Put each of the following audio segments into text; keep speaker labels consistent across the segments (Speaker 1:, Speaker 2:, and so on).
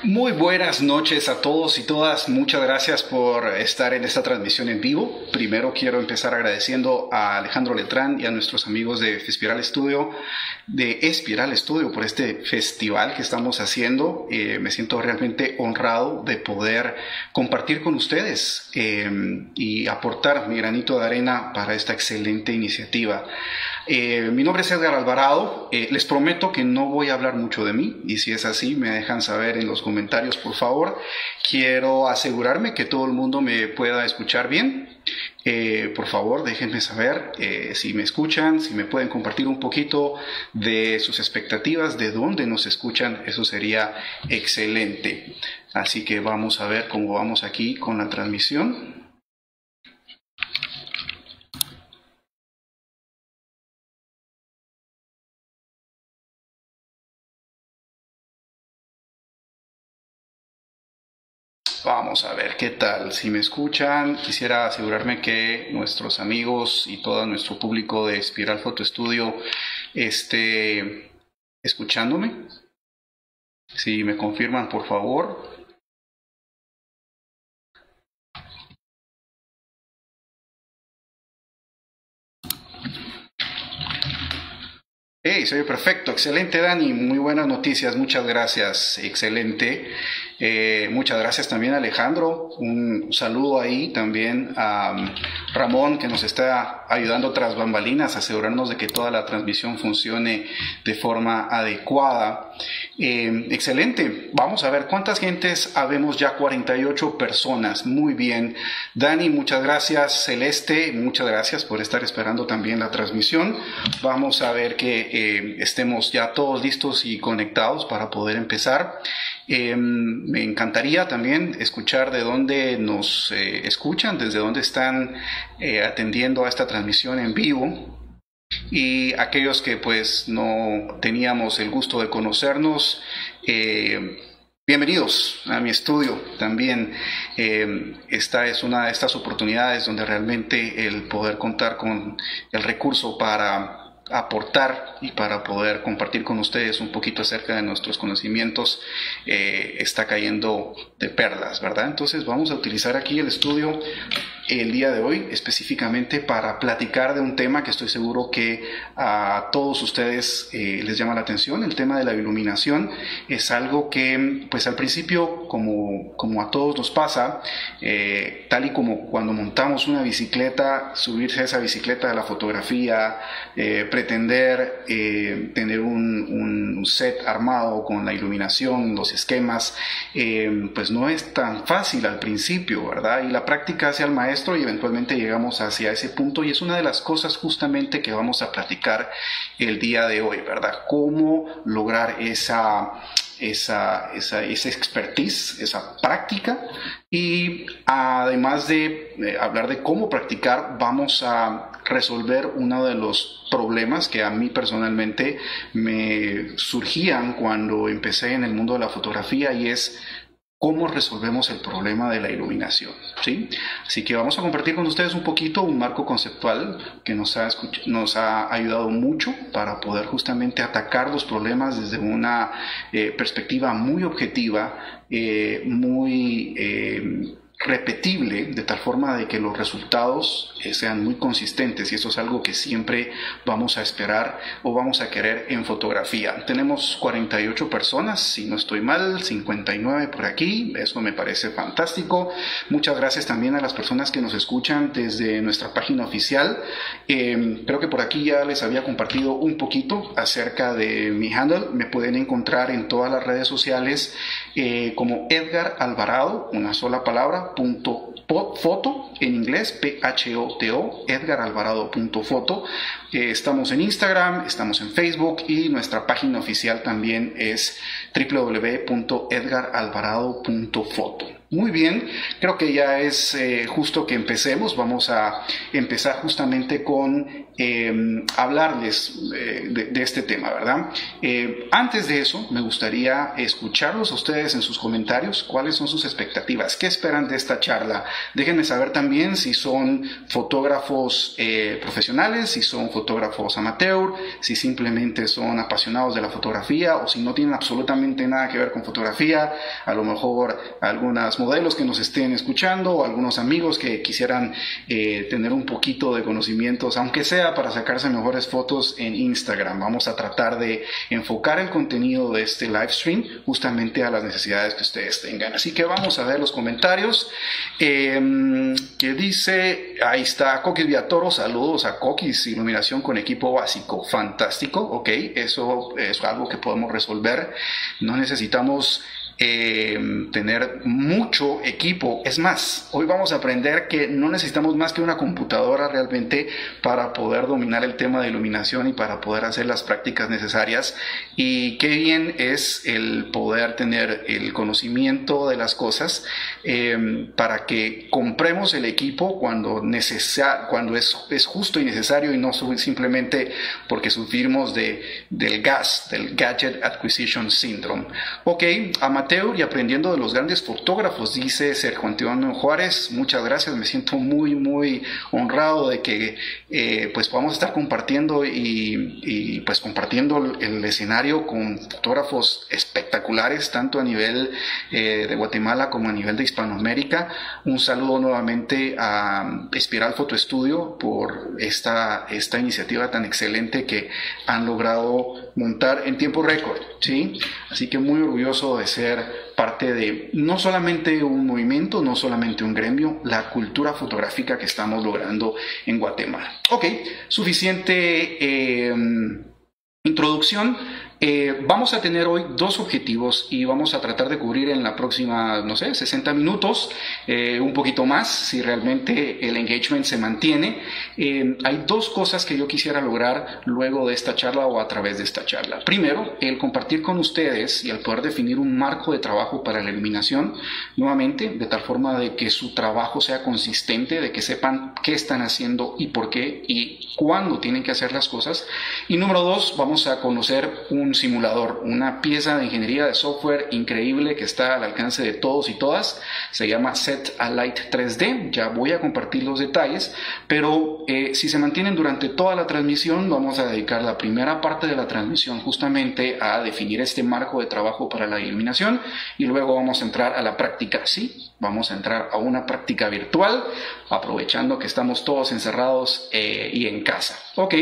Speaker 1: Muy buenas noches a todos y todas. Muchas gracias por estar en esta transmisión en vivo. Primero quiero empezar agradeciendo a Alejandro Letrán y a nuestros amigos de Espiral Studio, por este festival que estamos haciendo. Me siento realmente honrado de poder compartir con ustedes y aportar mi granito de arena para esta excelente iniciativa. Mi nombre es Edgar Alvarado. Les prometo que no voy a hablar mucho de mí, y si es así me dejan saber en los comentarios, por favor. Quiero asegurarme que todo el mundo me pueda escuchar bien. Por favor, déjenme saber si me escuchan, si me pueden compartir un poquito de sus expectativas, de dónde nos escuchan. Eso sería excelente. Así que vamos a ver cómo vamos aquí con la transmisión. Vamos a ver qué tal. Si me escuchan, quisiera asegurarme que nuestros amigos y todo nuestro público de Espiral Photo Studio esté escuchándome. Si me confirman, por favor. Hey, soy perfecto, excelente Dani, muy buenas noticias, muchas gracias, excelente. Muchas gracias también a Alejandro, un saludo ahí también a Ramón, que nos está ayudando tras bambalinas a asegurarnos de que toda la transmisión funcione de forma adecuada. Excelente, vamos a ver cuántas gentes habemos ya. 48 personas, muy bien. Dani, muchas gracias. Celeste, muchas gracias por estar esperando también la transmisión. Vamos a ver que estemos ya todos listos y conectados para poder empezar. Me encantaría también escuchar de dónde nos escuchan, desde dónde están atendiendo a esta transmisión en vivo. Y aquellos que pues no teníamos el gusto de conocernos, bienvenidos a mi estudio también. Esta es una de estas oportunidades donde realmente el poder contar con el recurso para aportar y para poder compartir con ustedes un poquito acerca de nuestros conocimientos está cayendo de perlas, ¿verdad? Entonces vamos a utilizar aquí el estudio el día de hoy específicamente para platicar de un tema que estoy seguro que a todos ustedes les llama la atención. El tema de la iluminación es algo que pues al principio como a todos nos pasa, tal y como cuando montamos una bicicleta, subirse a esa bicicleta de la fotografía, pretender tener un set armado con la iluminación, los esquemas, pues no es tan fácil al principio, ¿verdad? Y la práctica hace al maestro y eventualmente llegamos hacia ese punto, y es una de las cosas justamente que vamos a platicar el día de hoy, ¿verdad? Cómo lograr esa expertise, esa práctica. Y además de hablar de cómo practicar, vamos a resolver uno de los problemas que a mí personalmente me surgían cuando empecé en el mundo de la fotografía, y es cómo resolvemos el problema de la iluminación, ¿sí? Así que vamos a compartir con ustedes un poquito un marco conceptual que nos ha ayudado mucho para poder justamente atacar los problemas desde una perspectiva muy objetiva, muy repetible, de tal forma de que los resultados sean muy consistentes, y eso es algo que siempre vamos a esperar o vamos a querer en fotografía. Tenemos 48 personas, si no estoy mal, 59 por aquí, eso me parece fantástico. Muchas gracias también a las personas que nos escuchan desde nuestra página oficial. Creo que por aquí ya les había compartido un poquito acerca de mi handle. Me pueden encontrar en todas las redes sociales como Edgar Alvarado, una sola palabra, .foto en inglés, PHOTO, edgaralvarado.foto. Estamos en Instagram, estamos en Facebook, y nuestra página oficial también es www.edgaralvarado.foto. Muy bien, creo que ya es justo que empecemos. Vamos a empezar justamente con hablarles de este tema, ¿verdad? Antes de eso, me gustaría escucharlos a ustedes en sus comentarios. ¿Cuáles son sus expectativas? ¿Qué esperan de esta charla? Déjenme saber también si son fotógrafos profesionales, si son fotógrafos amateur, si simplemente son apasionados de la fotografía o si no tienen absolutamente nada que ver con fotografía. A lo mejor algunas modelos que nos estén escuchando o algunos amigos que quisieran tener un poquito de conocimientos, aunque sea para sacarse mejores fotos en Instagram. Vamos a tratar de enfocar el contenido de este live stream justamente a las necesidades que ustedes tengan. Así que vamos a ver los comentarios. Que dice, ahí está Coquis Viatoro, saludos a Coquis, iluminación con equipo básico, fantástico, ok, eso es algo que podemos resolver. No necesitamos tener mucho equipo. Es más, hoy vamos a aprender que no necesitamos más que una computadora realmente para poder dominar el tema de iluminación y para poder hacer las prácticas necesarias. Y qué bien es el poder tener el conocimiento de las cosas para que compremos el equipo cuando es justo y necesario, y no simplemente porque sufrimos del Gadget Acquisition Syndrome. Ok, amateur y aprendiendo de los grandes fotógrafos, dice Sergio Antonio Juárez. Muchas gracias, me siento muy honrado de que pues podamos estar compartiendo y pues compartiendo el escenario con fotógrafos espectaculares, tanto a nivel de Guatemala como a nivel de Hispanoamérica. Un saludo nuevamente a Espiral Photo Studio por esta iniciativa tan excelente que han logrado montar en tiempo récord, ¿sí? Así que muy orgulloso de ser parte de no solamente un movimiento, no solamente un gremio, la cultura fotográfica que estamos logrando en Guatemala. Ok, suficiente introducción. Vamos a tener hoy dos objetivos y vamos a tratar de cubrir en la próxima, no sé, 60 minutos, un poquito más, si realmente el engagement se mantiene. Hay dos cosas que yo quisiera lograr luego de esta charla o a través de esta charla. Primero, el compartir con ustedes y el poder definir un marco de trabajo para la iluminación, nuevamente, de tal forma de que su trabajo sea consistente, de que sepan qué están haciendo y por qué y cuándo tienen que hacer las cosas. Y número dos, vamos a conocer un simulador, una pieza de ingeniería de software increíble que está al alcance de todos y todas. Se llama Set-A-Light 3D. Ya voy a compartir los detalles, pero si se mantienen durante toda la transmisión, vamos a dedicar la primera parte de la transmisión justamente a definir este marco de trabajo para la iluminación y luego vamos a entrar a la práctica. Sí, vamos a entrar a una práctica virtual, aprovechando que estamos todos encerrados y en casa. Ok,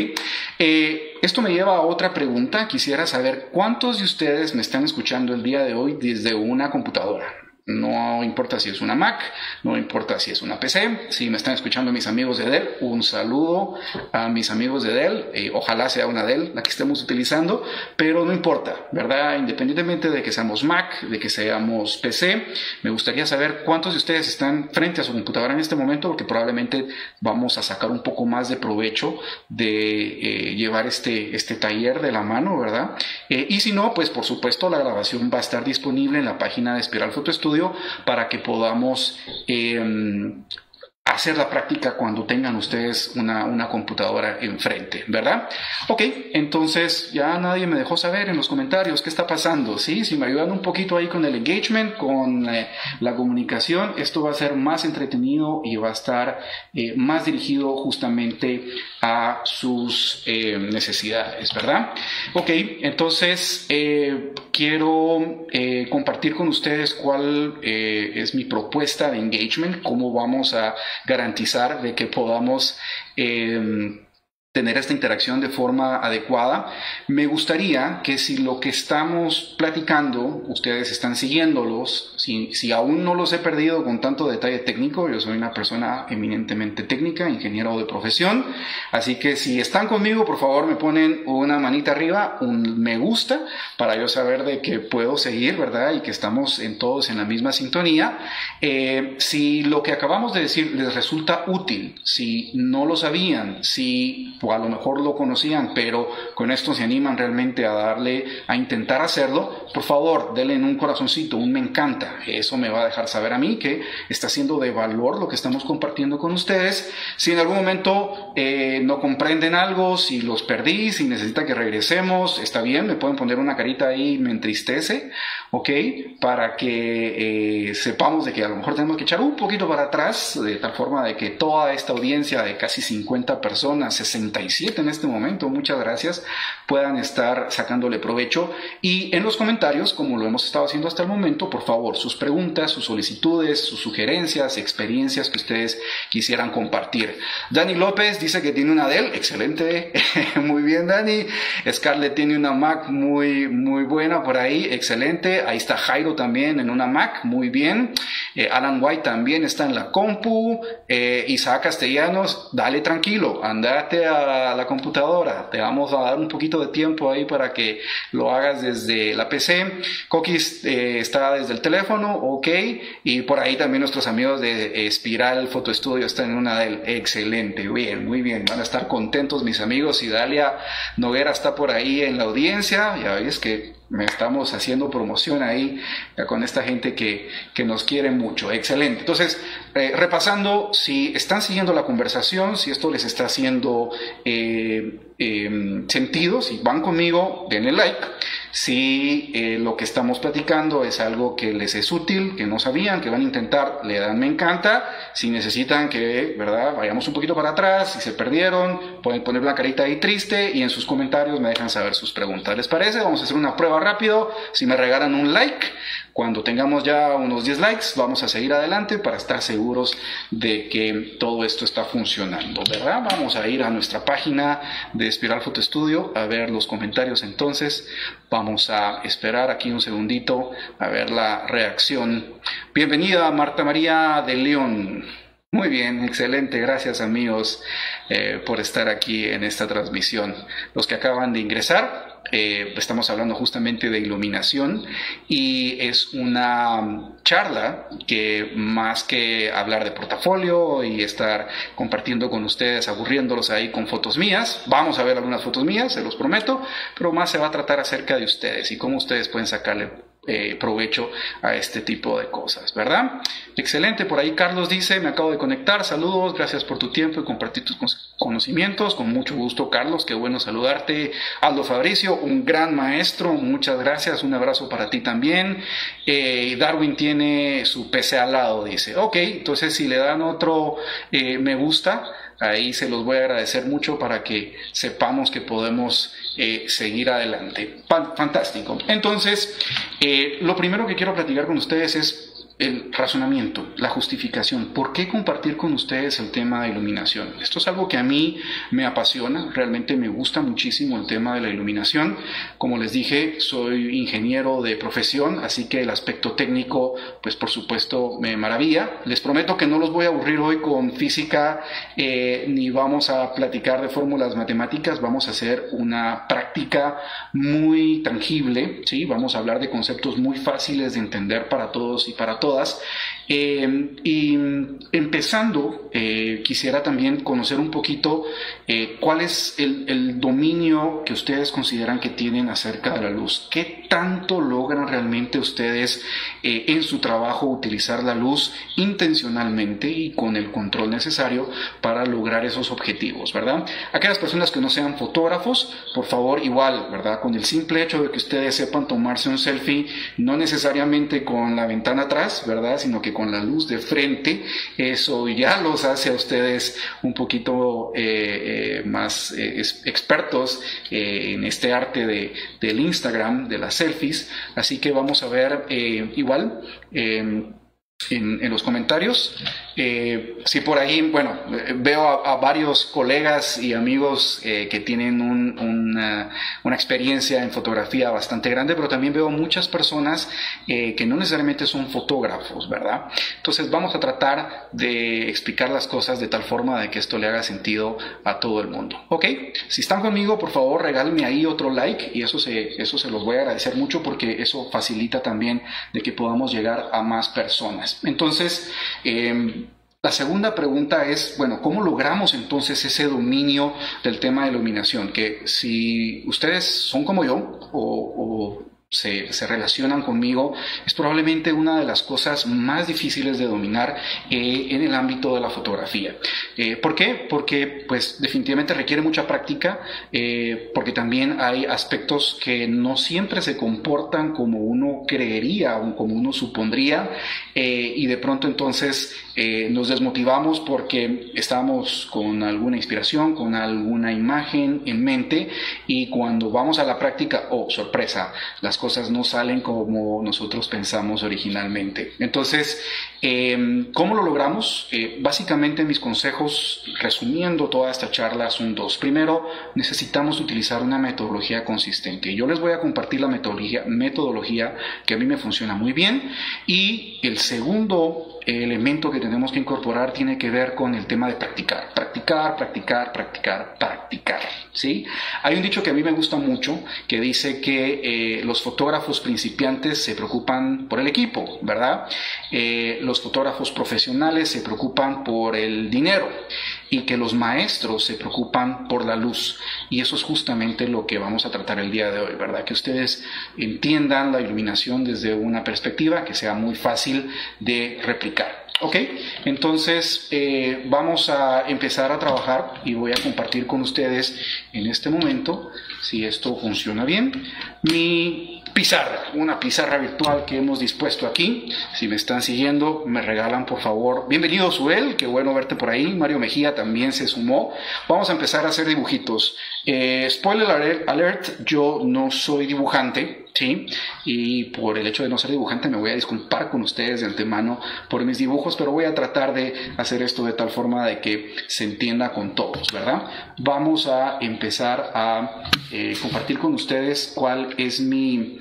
Speaker 1: esto me lleva a otra pregunta. Quisiera saber cuántos de ustedes me están escuchando el día de hoy desde una computadora. No importa si es una Mac, no importa si es una PC. Si me están escuchando mis amigos de Dell, un saludo a mis amigos de Dell. Ojalá sea una Dell la que estemos utilizando, pero no importa, ¿verdad? Independientemente de que seamos Mac, de que seamos PC, me gustaría saber cuántos de ustedes están frente a su computadora en este momento, porque probablemente vamos a sacar un poco más de provecho de llevar este taller de la mano, ¿verdad? Y si no, pues por supuesto la grabación va a estar disponible en la página de Espiral Photo Studio para que podamos hacer la práctica cuando tengan ustedes una computadora enfrente, ¿verdad? Ok, entonces ya nadie me dejó saber en los comentarios qué está pasando, ¿sí? Si me ayudan un poquito ahí con el engagement, con la comunicación, esto va a ser más entretenido y va a estar más dirigido justamente a sus necesidades, ¿verdad? Ok, entonces quiero compartir con ustedes cuál es mi propuesta de engagement, cómo vamos a garantizar de que podamos tener esta interacción de forma adecuada. Me gustaría que si lo que estamos platicando, ustedes están siguiéndolos, si aún no los he perdido con tanto detalle técnico, yo soy una persona eminentemente técnica, ingeniero de profesión, así que si están conmigo, por favor me ponen una manita arriba, un me gusta, para yo saber de que puedo seguir, ¿verdad? Y que estamos todos en la misma sintonía. Si lo que acabamos de decir les resulta útil, si no lo sabían, si o a lo mejor lo conocían, pero con esto se animan realmente a intentar hacerlo, por favor, denle un corazoncito, un me encanta. Eso me va a dejar saber a mí que está siendo de valor lo que estamos compartiendo con ustedes. Si en algún momento no comprenden algo, si los perdí, si necesita que regresemos, está bien, me pueden poner una carita ahí, me entristece, ¿ok? Para que sepamos de que a lo mejor tenemos que echar un poquito para atrás, de tal forma de que toda esta audiencia de casi 50 personas, 67 en este momento, muchas gracias, puedan estar sacándole provecho. Y en los comentarios, como lo hemos estado haciendo hasta el momento, por favor, sus preguntas, sus solicitudes, sus sugerencias, experiencias que ustedes quisieran compartir. Dani López dice que tiene una Dell, excelente, muy bien Dani. Scarlett tiene una Mac muy buena por ahí, excelente. Ahí está Jairo también en una Mac, muy bien. Alan White también está en la compu. Isaac Castellanos, dale tranquilo, andate a la computadora, te vamos a dar un poquito de tiempo ahí para que lo hagas desde la PC. Coquis está desde el teléfono, ok, y por ahí también nuestros amigos de Espiral Photo Studio están en una del excelente, bien, muy bien, van a estar contentos mis amigos. Y Dalia Noguera está por ahí en la audiencia, ya ves que estamos haciendo promoción ahí con esta gente que nos quiere mucho, excelente. Entonces, repasando, si están siguiendo la conversación, si esto les está haciendo sentido, si van conmigo, denle like. Si lo que estamos platicando es algo que les es útil, que no sabían, que van a intentar, le dan me encanta. Si necesitan que, ¿verdad?, vayamos un poquito para atrás, si se perdieron, pueden poner una carita ahí triste y en sus comentarios me dejan saber sus preguntas. ¿Les parece? Vamos a hacer una prueba rápido. Si me regalan un like, cuando tengamos ya unos 10 likes, vamos a seguir adelante para estar seguros de que todo esto está funcionando, ¿verdad? Vamos a ir a nuestra página de Espiral Photo Studio a ver los comentarios. Entonces, vamos a esperar aquí un segundito a ver la reacción. Bienvenida Marta María de León. Muy bien, excelente, gracias amigos por estar aquí en esta transmisión. Los que acaban de ingresar, estamos hablando justamente de iluminación y es una charla que más que hablar de portafolio y estar compartiendo con ustedes, aburriéndolos ahí con fotos mías, vamos a ver algunas fotos mías, se los prometo, pero más se va a tratar acerca de ustedes y cómo ustedes pueden sacarle provecho a este tipo de cosas, ¿verdad? Excelente, por ahí Carlos dice, me acabo de conectar, saludos, gracias por tu tiempo y compartir tus conocimientos, con mucho gusto Carlos, qué bueno saludarte. Aldo Fabricio, un gran maestro, muchas gracias, un abrazo para ti también. Darwin tiene su PC al lado, dice, ok, entonces si le dan otro me gusta, ahí se los voy a agradecer mucho para que sepamos que podemos seguir adelante. Fantástico. Entonces, lo primero que quiero platicar con ustedes es el razonamiento, la justificación. ¿Por qué compartir con ustedes el tema de iluminación? Esto es algo que a mí me apasiona, realmente me gusta muchísimo el tema de la iluminación. Como les dije, soy ingeniero de profesión, así que el aspecto técnico, pues por supuesto, me maravilla. Les prometo que no los voy a aburrir hoy con física, ni vamos a platicar de fórmulas matemáticas, vamos a hacer una práctica muy tangible, ¿sí? Vamos a hablar de conceptos muy fáciles de entender para todos y para todas. Y empezando, quisiera también conocer un poquito cuál es el dominio que ustedes consideran que tienen acerca de la luz. ¿Qué tanto logran realmente ustedes en su trabajo utilizar la luz intencionalmente y con el control necesario para lograr esos objetivos, ¿verdad? Aquellas personas que no sean fotógrafos, por favor, igual, ¿verdad? Con el simple hecho de que ustedes sepan tomarse un selfie, no necesariamente con la ventana atrás, ¿verdad?, sino que con la luz de frente, eso ya los hace a ustedes un poquito más expertos en este arte del Instagram, de las selfies. Así que vamos a ver igual en los comentarios. Si por ahí, bueno, veo a varios colegas y amigos que tienen una experiencia en fotografía bastante grande, pero también veo muchas personas que no necesariamente son fotógrafos, ¿verdad? Entonces vamos a tratar de explicar las cosas de tal forma de que esto le haga sentido a todo el mundo, ¿ok? Si están conmigo, por favor, regálenme ahí otro like y eso se los voy a agradecer mucho porque eso facilita también de que podamos llegar a más personas. Entonces, La segunda pregunta es, bueno, ¿cómo logramos entonces ese dominio del tema de iluminación? Que si ustedes son como yo o se relacionan conmigo, es probablemente una de las cosas más difíciles de dominar en el ámbito de la fotografía. ¿Por qué? Porque pues definitivamente requiere mucha práctica, porque también hay aspectos que no siempre se comportan como uno creería o como uno supondría, y de pronto entonces nos desmotivamos porque estamos con alguna inspiración, con alguna imagen en mente, y cuando vamos a la práctica, oh, sorpresa, las cosas no salen como nosotros pensamos originalmente. Entonces, ¿cómo lo logramos? Básicamente mis consejos, resumiendo toda esta charla, son dos. Primero, necesitamos utilizar una metodología consistente. Yo les voy a compartir la metodología que a mí me funciona muy bien, y el segundo elemento que tenemos que incorporar tiene que ver con el tema de practicar, practicar, practicar, practicar, practicar, ¿sí? Hay un dicho que a mí me gusta mucho que dice que los fotógrafos principiantes se preocupan por el equipo, ¿verdad? Los fotógrafos profesionales se preocupan por el dinero, y que los maestros se preocupan por la luz. Y eso es justamente lo que vamos a tratar el día de hoy, ¿verdad? Que ustedes entiendan la iluminación desde una perspectiva que sea muy fácil de replicar. Ok, entonces vamos a empezar a trabajar y voy a compartir con ustedes en este momento, si esto funciona bien, mi pizarra, una pizarra virtual que hemos dispuesto aquí. Si me están siguiendo, me regalan por favor. Bienvenido, Suel, qué bueno verte por ahí. Mario Mejía también se sumó. Vamos a empezar a hacer dibujitos. Spoiler alert, yo no soy dibujante, ¿sí? Y por el hecho de no ser dibujante me voy a disculpar con ustedes de antemano por mis dibujos, pero voy a tratar de hacer esto de tal forma de que se entienda con todos, ¿verdad? Vamos a empezar a compartir con ustedes cuál es mi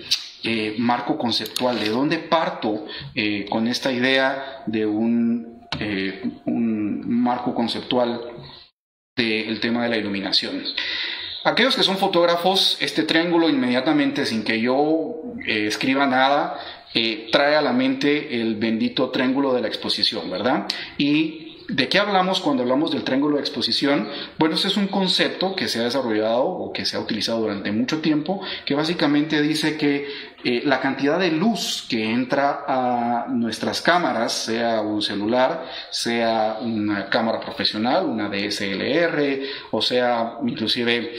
Speaker 1: marco conceptual, de dónde parto con esta idea de un marco conceptual del tema de la iluminación. Aquellos que son fotógrafos, este triángulo inmediatamente, sin que yo escriba nada, trae a la mente el bendito triángulo de la exposición, ¿verdad? Y ¿de qué hablamos cuando hablamos del triángulo de exposición? Bueno, este es un concepto que se ha desarrollado o que se ha utilizado durante mucho tiempo, que básicamente dice que la cantidad de luz que entra a nuestras cámaras, sea un celular, sea una cámara profesional, una DSLR, o sea inclusive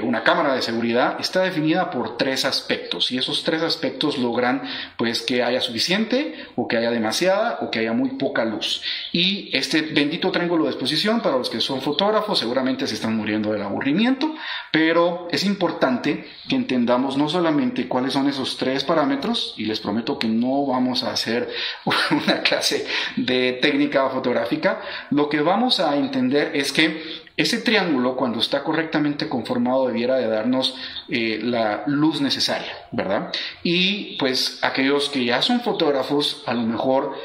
Speaker 1: una cámara de seguridad, está definida por tres aspectos, y esos tres aspectos logran pues que haya suficiente, o que haya demasiada, o que haya muy poca luz. Y este bendito triángulo de exposición, para los que son fotógrafos seguramente se están muriendo del aburrimiento, pero es importante que entendamos no solamente cuáles son esos tres parámetros, y les prometo que no vamos a hacer una clase de técnica fotográfica. Lo que vamos a entender es que ese triángulo, cuando está correctamente conformado, debiera de darnos la luz necesaria, ¿verdad? Y pues aquellos que ya son fotógrafos a lo mejor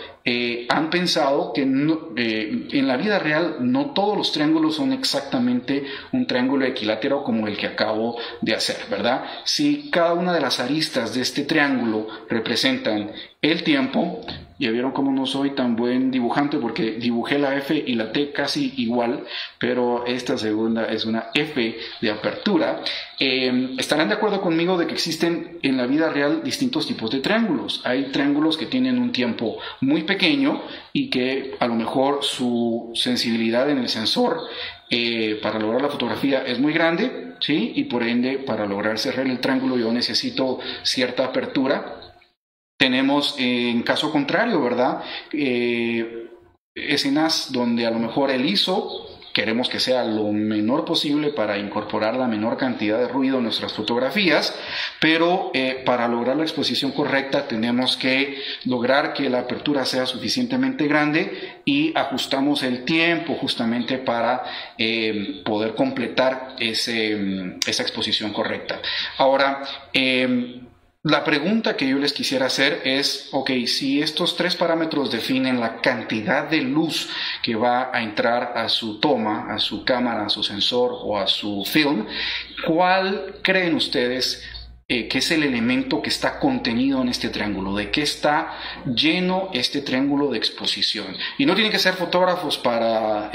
Speaker 1: han pensado que en la vida real no todos los triángulos son exactamente un triángulo equilátero como el que acabo de hacer, ¿verdad? Si cada una de las aristas de este triángulo representan el tiempo, ya vieron cómo no soy tan buen dibujante porque dibujé la F y la T casi igual, pero esta segunda es una F de apertura. Estarán de acuerdo conmigo de que existen en la vida real distintos tipos de triángulos. Hay triángulos que tienen un tiempo muy pequeño y que a lo mejor su sensibilidad en el sensor para lograr la fotografía es muy grande, ¿sí? Y por ende, para lograr cerrar el triángulo yo necesito cierta apertura. Tenemos en caso contrario, ¿verdad? Escenas donde a lo mejor el ISO queremos que sea lo menor posible para incorporar la menor cantidad de ruido en nuestras fotografías, pero para lograr la exposición correcta tenemos que lograr que la apertura sea suficientemente grande, y ajustamos el tiempo justamente para poder completar esa exposición correcta. Ahora, la pregunta que yo les quisiera hacer es, ok, si estos tres parámetros definen la cantidad de luz que va a entrar a su toma, a su cámara, a su sensor o a su film, ¿cuál creen ustedes qué es el elemento que está contenido en este triángulo, de qué está lleno este triángulo de exposición. Y no tienen que ser fotógrafos para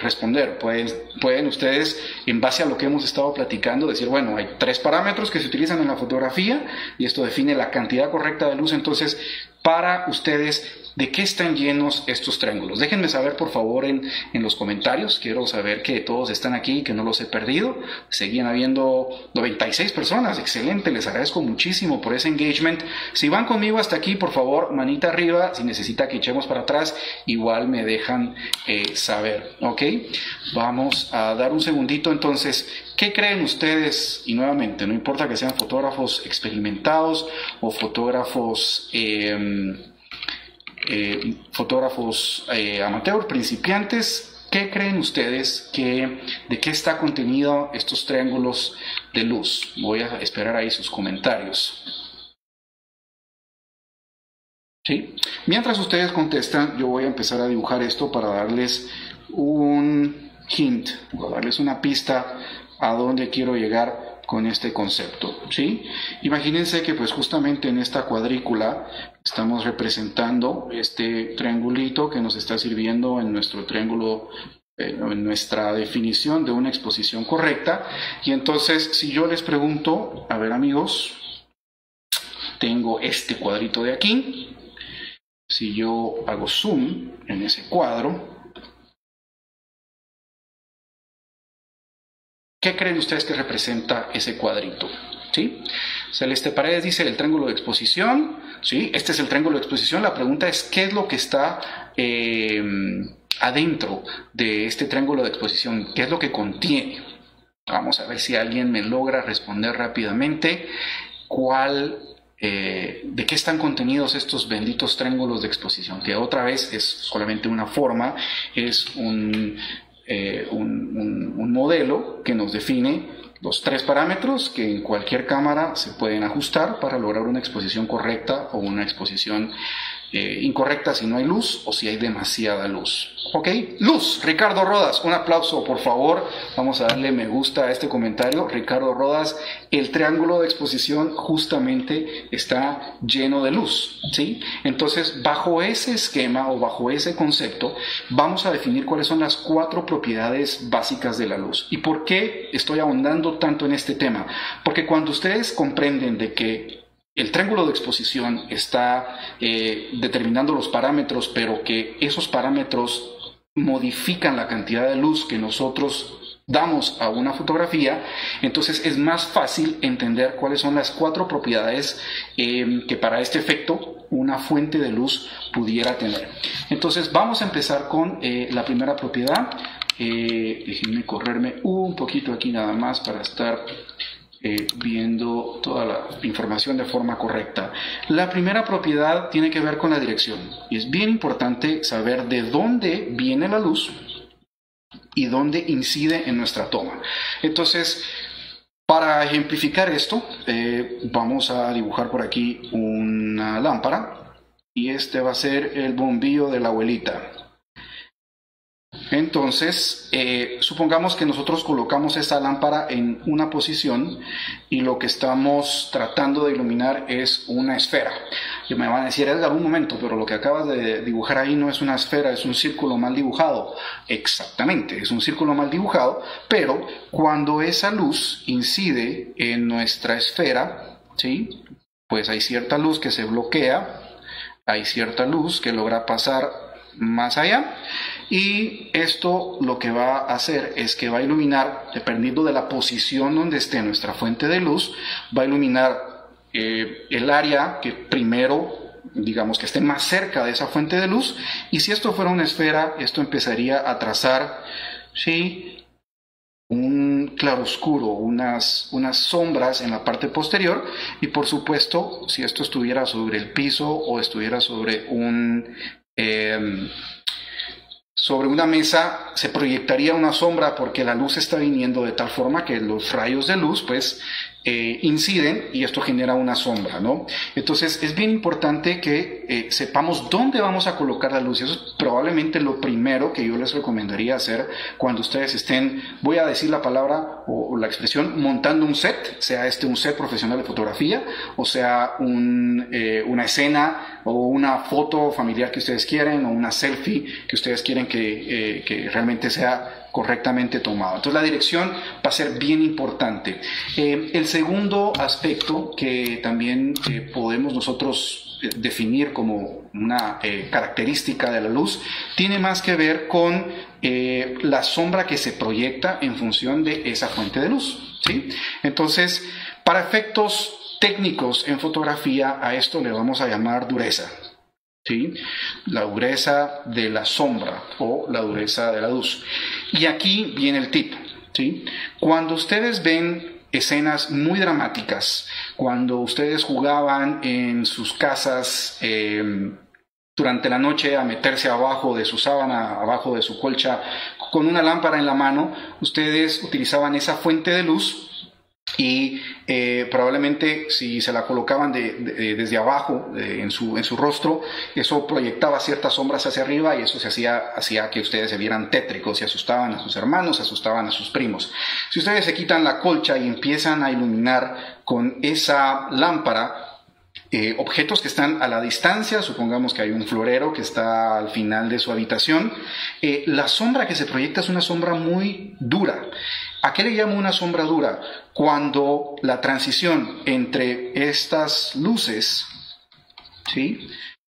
Speaker 1: responder, pueden ustedes, en base a lo que hemos estado platicando, decir, bueno, hay 3 parámetros que se utilizan en la fotografía y esto define la cantidad correcta de luz. Entonces, para ustedes, ¿de qué están llenos estos triángulos? Déjenme saber, por favor, en los comentarios. Quiero saber que todos están aquí, que no los he perdido. Seguían habiendo 96 personas. Excelente, les agradezco muchísimo por ese engagement. Si van conmigo hasta aquí, por favor, manita arriba. Si necesita que echemos para atrás, igual me dejan saber, ¿ok? Vamos a dar un segundito. Entonces, ¿qué creen ustedes? Y nuevamente, no importa que sean fotógrafos experimentados o fotógrafos amateur, principiantes, ¿qué creen ustedes de qué está contenido estos triángulos de luz? Voy a esperar ahí sus comentarios. ¿Sí? Mientras ustedes contestan, yo voy a empezar a dibujar esto para darles un hint, o darles una pista a dónde quiero llegar con este concepto, ¿sí? Imagínense que pues justamente en esta cuadrícula estamos representando este triangulito que nos está sirviendo en nuestro triángulo, en nuestra definición de una exposición correcta. Y entonces, si yo les pregunto, a ver amigos, tengo este cuadrito de aquí, si yo hago zoom en ese cuadro, ¿qué creen ustedes que representa ese cuadrito? ¿Sí? Celeste Paredes dice el triángulo de exposición. ¿Sí? Este es el triángulo de exposición. La pregunta es, ¿qué es lo que está adentro de este triángulo de exposición? ¿Qué es lo que contiene? Vamos a ver si alguien me logra responder rápidamente. ¿De qué están contenidos estos benditos triángulos de exposición? Que otra vez es solamente una forma, es un modelo que nos define los 3 parámetros que en cualquier cámara se pueden ajustar para lograr una exposición correcta o una exposición incorrecta si no hay luz o si hay demasiada luz. ¿Ok? Luz. Ricardo Rodas, un aplauso por favor. Vamos a darle me gusta a este comentario. Ricardo Rodas, el triángulo de exposición justamente está lleno de luz, ¿sí? Entonces, bajo ese esquema o bajo ese concepto, vamos a definir cuáles son las 4 propiedades básicas de la luz. ¿Y por qué estoy ahondando tanto en este tema? Porque cuando ustedes comprenden de que el triángulo de exposición está determinando los parámetros, pero que esos parámetros modifican la cantidad de luz que nosotros damos a una fotografía, entonces es más fácil entender cuáles son las 4 propiedades que para este efecto una fuente de luz pudiera tener. Entonces vamos a empezar con la primera propiedad. Déjenme correrme un poquito aquí nada más para estar viendo toda la información de forma correcta. La primera propiedad tiene que ver con la dirección y es bien importante saber de dónde viene la luz y dónde incide en nuestra toma. Entonces, para ejemplificar esto, vamos a dibujar por aquí una lámpara y este va a ser el bombillo de la abuelita. Entonces, supongamos que nosotros colocamos esta lámpara en una posición y lo que estamos tratando de iluminar es una esfera. Y me van a decir, Edgar, un momento, pero lo que acabas de dibujar ahí no es una esfera, es un círculo mal dibujado. Exactamente, es un círculo mal dibujado, pero cuando esa luz incide en nuestra esfera, ¿sí? Pues hay cierta luz que se bloquea, hay cierta luz que logra pasar más allá. Y esto lo que va a hacer es que va a iluminar, dependiendo de la posición donde esté nuestra fuente de luz, va a iluminar el área que primero, digamos que esté más cerca de esa fuente de luz. Y si esto fuera una esfera, esto empezaría a trazar, ¿sí?, un claroscuro, unas sombras en la parte posterior. Y por supuesto, si esto estuviera sobre el piso o estuviera sobre una mesa, se proyectaría una sombra porque la luz está viniendo de tal forma que los rayos de luz pues inciden y esto genera una sombra, ¿no? Entonces es bien importante que sepamos dónde vamos a colocar la luz. Eso es probablemente lo primero que yo les recomendaría hacer cuando ustedes estén, voy a decir la palabra o la expresión, montando un set, sea un set profesional de fotografía o sea una escena o una foto familiar que ustedes quieren o una selfie que ustedes quieren que realmente sea correctamente tomado. Entonces la dirección va a ser bien importante. El segundo aspecto que también podemos nosotros definir como una característica de la luz tiene más que ver con la sombra que se proyecta en función de esa fuente de luz, ¿sí? Entonces, para efectos técnicos en fotografía, a esto le vamos a llamar dureza, ¿sí? La dureza de la sombra o la dureza de la luz. Y aquí viene el tip, ¿sí? Cuando ustedes ven escenas muy dramáticas, cuando ustedes jugaban en sus casas durante la noche a meterse abajo de su sábana, abajo de su colcha, con una lámpara en la mano, ustedes utilizaban esa fuente de luz y probablemente si se la colocaban desde abajo en su rostro, eso proyectaba ciertas sombras hacia arriba y eso hacía que ustedes se vieran tétricos y asustaban a sus hermanos, asustaban a sus primos. Si ustedes se quitan la colcha y empiezan a iluminar con esa lámpara objetos que están a la distancia, supongamos que hay un florero que está al final de su habitación, la sombra que se proyecta es una sombra muy dura. ¿A qué le llamo una sombra dura? Cuando la transición entre estas luces, ¿sí?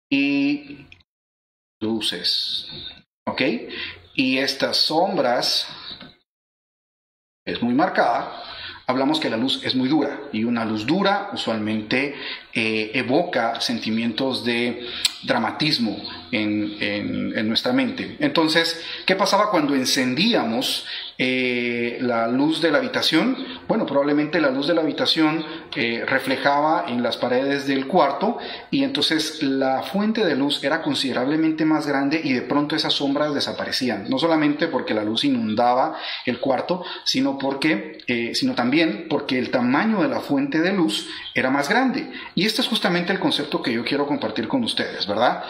Speaker 1: Y luces, ¿ok? Y estas sombras es muy marcada. Hablamos que la luz es muy dura y una luz dura usualmente evoca sentimientos de dramatismo en nuestra mente. Entonces, ¿qué pasaba cuando encendíamos la luz de la habitación? Bueno, probablemente la luz de la habitación reflejaba en las paredes del cuarto y entonces la fuente de luz era considerablemente más grande y de pronto esas sombras desaparecían. No solamente porque la luz inundaba el cuarto, sino también porque el tamaño de la fuente de luz era más grande. Y este es justamente el concepto que yo quiero compartir con ustedes, ¿verdad?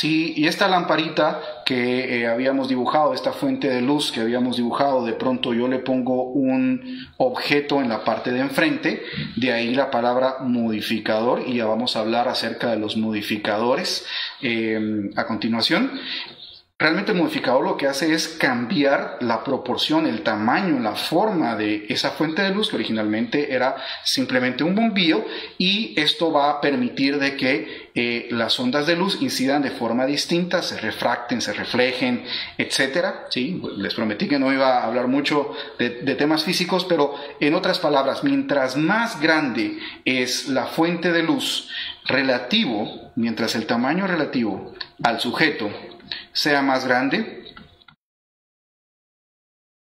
Speaker 1: Y esta lamparita que habíamos dibujado, esta fuente de luz que habíamos dibujado, de pronto yo le pongo un objeto en la parte de enfrente, de ahí la palabra modificador, y ya vamos a hablar acerca de los modificadores a continuación. Realmente el modificador lo que hace es cambiar la proporción, el tamaño, la forma de esa fuente de luz que originalmente era simplemente un bombillo, y esto va a permitir de que las ondas de luz incidan de forma distinta, se refracten, se reflejen, etcétera. ¿Sí? Les prometí que no iba a hablar mucho de temas físicos, pero en otras palabras, mientras más grande es la fuente de luz mientras el tamaño relativo al sujeto sea más grande,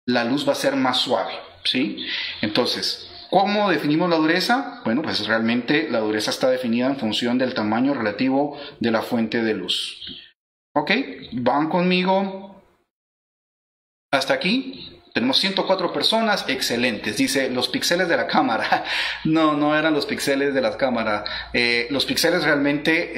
Speaker 1: la luz va a ser más suave, ¿sí? Entonces, ¿cómo definimos la dureza? Bueno, pues realmente la dureza está definida en función del tamaño relativo de la fuente de luz. ¿Ok? ¿Van conmigo hasta aquí? Tenemos 104 personas, excelentes. Dice, los píxeles de la cámara. No eran los píxeles de la cámara. Los píxeles realmente,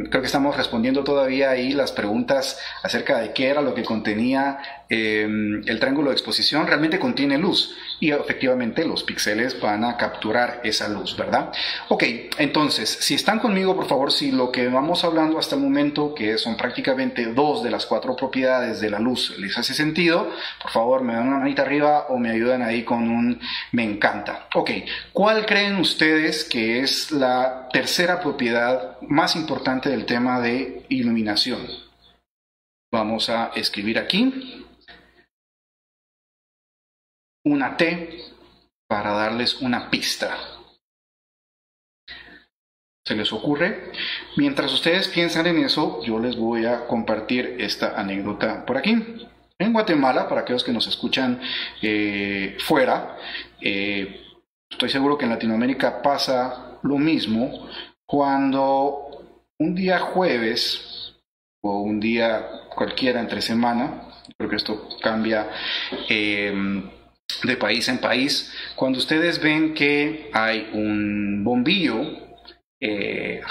Speaker 1: creo que estamos respondiendo todavía ahí las preguntas acerca de qué era lo que contenía el triángulo de exposición. Realmente contiene luz y efectivamente los píxeles van a capturar esa luz, ¿verdad? Ok, entonces, si están conmigo, por favor, si lo que vamos hablando hasta el momento, que son prácticamente 2 de las 4 propiedades de la luz, les hace sentido, por favor, me dan una manita arriba o me ayudan ahí con un me encanta. Ok, ¿cuál creen ustedes que es la tercera propiedad más importante del tema de iluminación? Vamos a escribir aquí una T para darles una pista. ¿Se les ocurre? Mientras ustedes piensan en eso, yo les voy a compartir esta anécdota por aquí. En Guatemala, para aquellos que nos escuchan fuera, estoy seguro que en Latinoamérica pasa lo mismo. Cuando un día jueves o un día cualquiera entre semana, creo que esto cambia de país en país. Cuando ustedes ven que hay un bombillo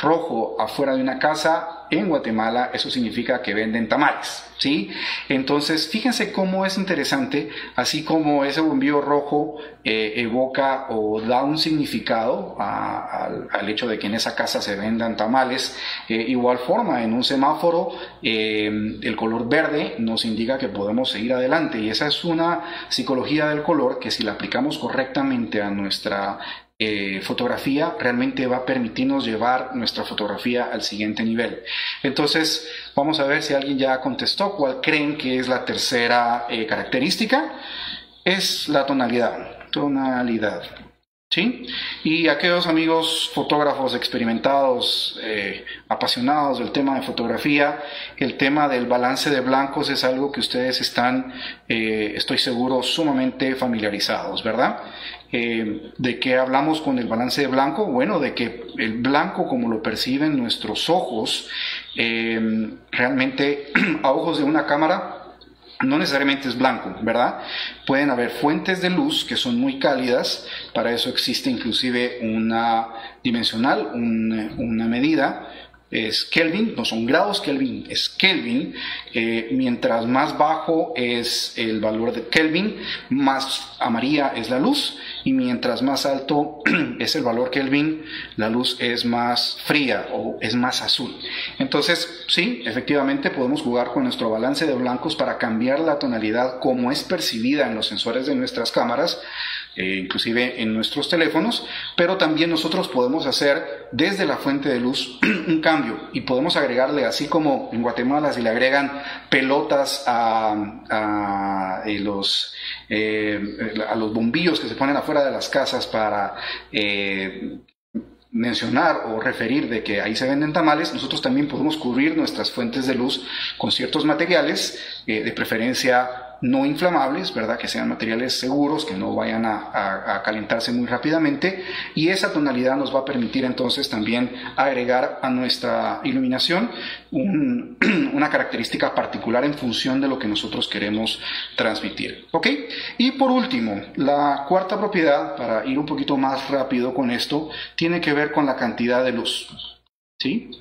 Speaker 1: rojo afuera de una casa en Guatemala, eso significa que venden tamales, ¿sí? Entonces, fíjense cómo es interesante, así como ese bombillo rojo evoca o da un significado al hecho de que en esa casa se vendan tamales. Igual forma, en un semáforo, el color verde nos indica que podemos seguir adelante, y esa es una psicología del color que, si la aplicamos correctamente a nuestra fotografía, realmente va a permitirnos llevar nuestra fotografía al siguiente nivel. Entonces, vamos a ver si alguien ya contestó cuál creen que es la tercera característica. Es la tonalidad. ¿Sí? Y aquellos amigos fotógrafos experimentados, apasionados del tema de fotografía, el tema del balance de blancos es algo que ustedes están, estoy seguro, sumamente familiarizados, ¿verdad? ¿De qué hablamos con el balance de blanco? Bueno, de que el blanco, como lo perciben nuestros ojos, realmente a ojos de una cámara, no necesariamente es blanco, ¿verdad? Pueden haber fuentes de luz que son muy cálidas. Para eso existe inclusive una dimensional, una medida. Es Kelvin, no son grados Kelvin, es Kelvin. Mientras más bajo es el valor de Kelvin, más amarilla es la luz, y mientras más alto es el valor Kelvin, la luz es más fría o es más azul. Entonces, sí, efectivamente podemos jugar con nuestro balance de blancos para cambiar la tonalidad como es percibida en los sensores de nuestras cámaras, inclusive en nuestros teléfonos, pero también nosotros podemos hacer desde la fuente de luz un cambio, y podemos agregarle, así como en Guatemala si le agregan pelotas a los bombillos que se ponen afuera de las casas para mencionar o referir de que ahí se venden tamales, nosotros también podemos cubrir nuestras fuentes de luz con ciertos materiales, de preferencia no inflamables, ¿verdad? Que sean materiales seguros, que no vayan a calentarse muy rápidamente, y esa tonalidad nos va a permitir entonces también agregar a nuestra iluminación una característica particular en función de lo que nosotros queremos transmitir, ¿ok? Y por último, la cuarta propiedad, para ir un poquito más rápido con esto, tiene que ver con la cantidad de luz, ¿sí?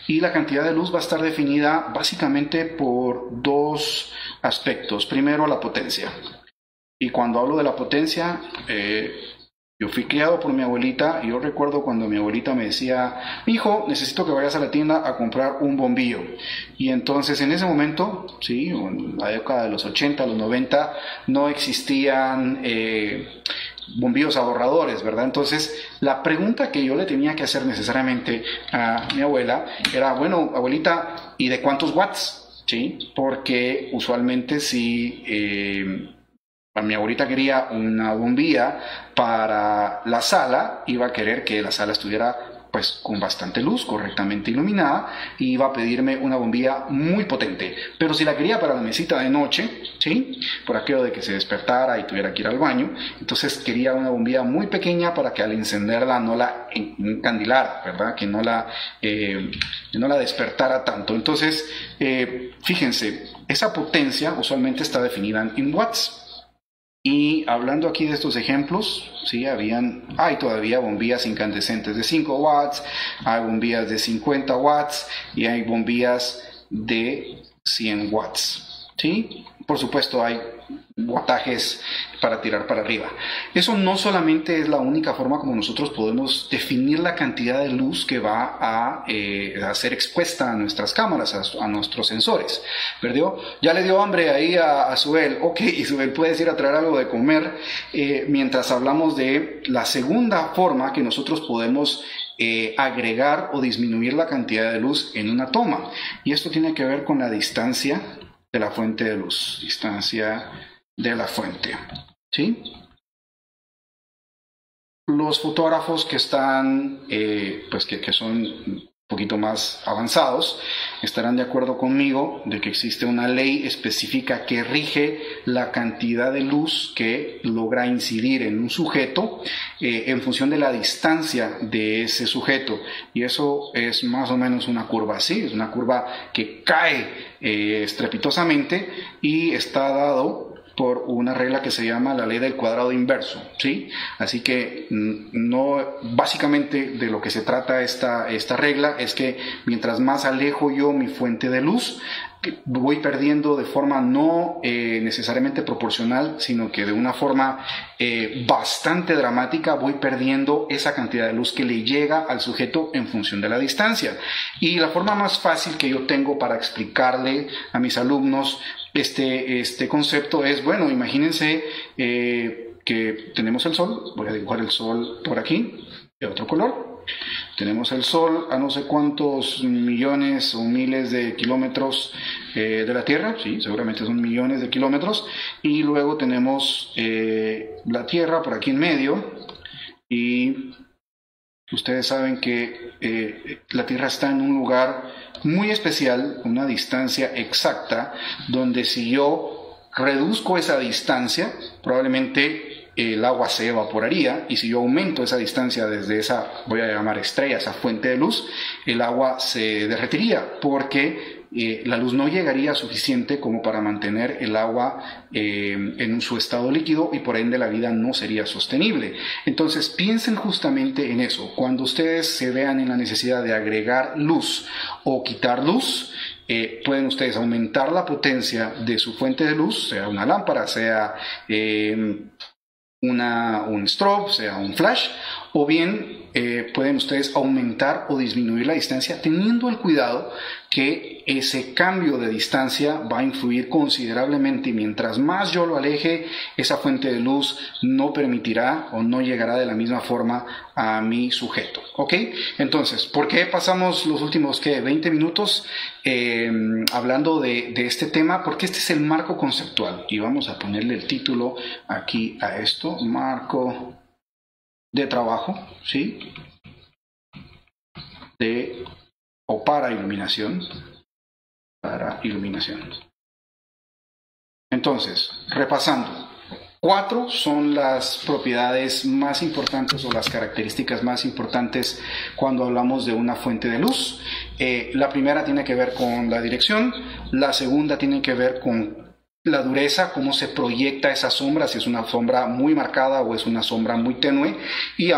Speaker 1: Y la cantidad de luz va a estar definida básicamente por dos aspectos. Primero, la potencia. Y cuando hablo de la potencia, yo fui criado por mi abuelita, y yo recuerdo cuando mi abuelita me decía: hijo, necesito que vayas a la tienda a comprar un bombillo. Y entonces en ese momento, sí, en la década de los 80, los 90, no existían bombillos ahorradores, ¿verdad? Entonces, la pregunta que yo le tenía que hacer necesariamente a mi abuela era: bueno, abuelita, ¿y de cuántos watts? ¿Sí? Porque usualmente si mi abuelita quería una bombilla para la sala, iba a querer que la sala estuviera pues con bastante luz, correctamente iluminada, y iba a pedirme una bombilla muy potente. Pero si la quería para la mesita de noche, ¿sí?, por aquello de que se despertara y tuviera que ir al baño, entonces quería una bombilla muy pequeña para que al encenderla no la encandilara, ¿verdad?, que no la despertara tanto. Entonces, fíjense, esa potencia usualmente está definida en watts. Y hablando aquí de estos ejemplos, ¿sí? Hay todavía bombillas incandescentes de 5 watts, hay bombillas de 50 watts y hay bombillas de 100 watts, ¿sí? Por supuesto hay wattajes para tirar para arriba. Eso no solamente es la única forma como nosotros podemos definir la cantidad de luz que va a ser expuesta a nuestras cámaras, a nuestros sensores. ¿Perdió? Ya le dio hambre ahí a Suel. Ok, Suel, puedes ir a traer algo de comer, mientras hablamos de la segunda forma que nosotros podemos agregar o disminuir la cantidad de luz en una toma. Y esto tiene que ver con la distancia de la fuente de luz. Distancia de la fuente, ¿sí? Los fotógrafos que están, pues que son un poquito más avanzados, estarán de acuerdo conmigo de que existe una ley específica que rige la cantidad de luz que logra incidir en un sujeto en función de la distancia de ese sujeto, y eso es más o menos una curva así, es una curva que cae estrepitosamente, y está dado por una regla que se llama la ley del cuadrado inverso, ¿sí? Así que básicamente de lo que se trata esta regla es que mientras más alejo yo mi fuente de luz, voy perdiendo de forma no necesariamente proporcional, sino que de una forma bastante dramática, voy perdiendo esa cantidad de luz que le llega al sujeto en función de la distancia. Y la forma más fácil que yo tengo para explicarle a mis alumnos este concepto es, bueno, imagínense que tenemos el Sol. Voy a dibujar el Sol por aquí, de otro color. Tenemos el Sol a no sé cuántos millones o miles de kilómetros de la Tierra, sí, seguramente son millones de kilómetros, y luego tenemos la Tierra por aquí en medio, y ustedes saben que la Tierra está en un lugar muy especial, una distancia exacta, donde si yo reduzco esa distancia, probablemente el agua se evaporaría, y si yo aumento esa distancia desde esa, voy a llamar estrella, esa fuente de luz, el agua se derretiría, porque la luz no llegaría suficiente como para mantener el agua en su estado líquido, y por ende la vida no sería sostenible. Entonces piensen justamente en eso. Cuando ustedes se vean en la necesidad de agregar luz o quitar luz, pueden ustedes aumentar la potencia de su fuente de luz, sea una lámpara, sea un strobe, sea un flash, o bien pueden ustedes aumentar o disminuir la distancia, teniendo el cuidado que ese cambio de distancia va a influir considerablemente, y mientras más yo lo aleje, esa fuente de luz no permitirá o no llegará de la misma forma a mi sujeto. ¿Ok? Entonces, ¿por qué pasamos los últimos 20 minutos hablando de este tema? Porque este es el marco conceptual, y vamos a ponerle el título aquí a esto: marco de trabajo, ¿sí? Para iluminación. Entonces, repasando, 4 son las propiedades más importantes o las características más importantes cuando hablamos de una fuente de luz. La primera tiene que ver con la dirección, la segunda tiene que ver con la dureza, cómo se proyecta esa sombra, si es una sombra muy marcada o es una sombra muy tenue, y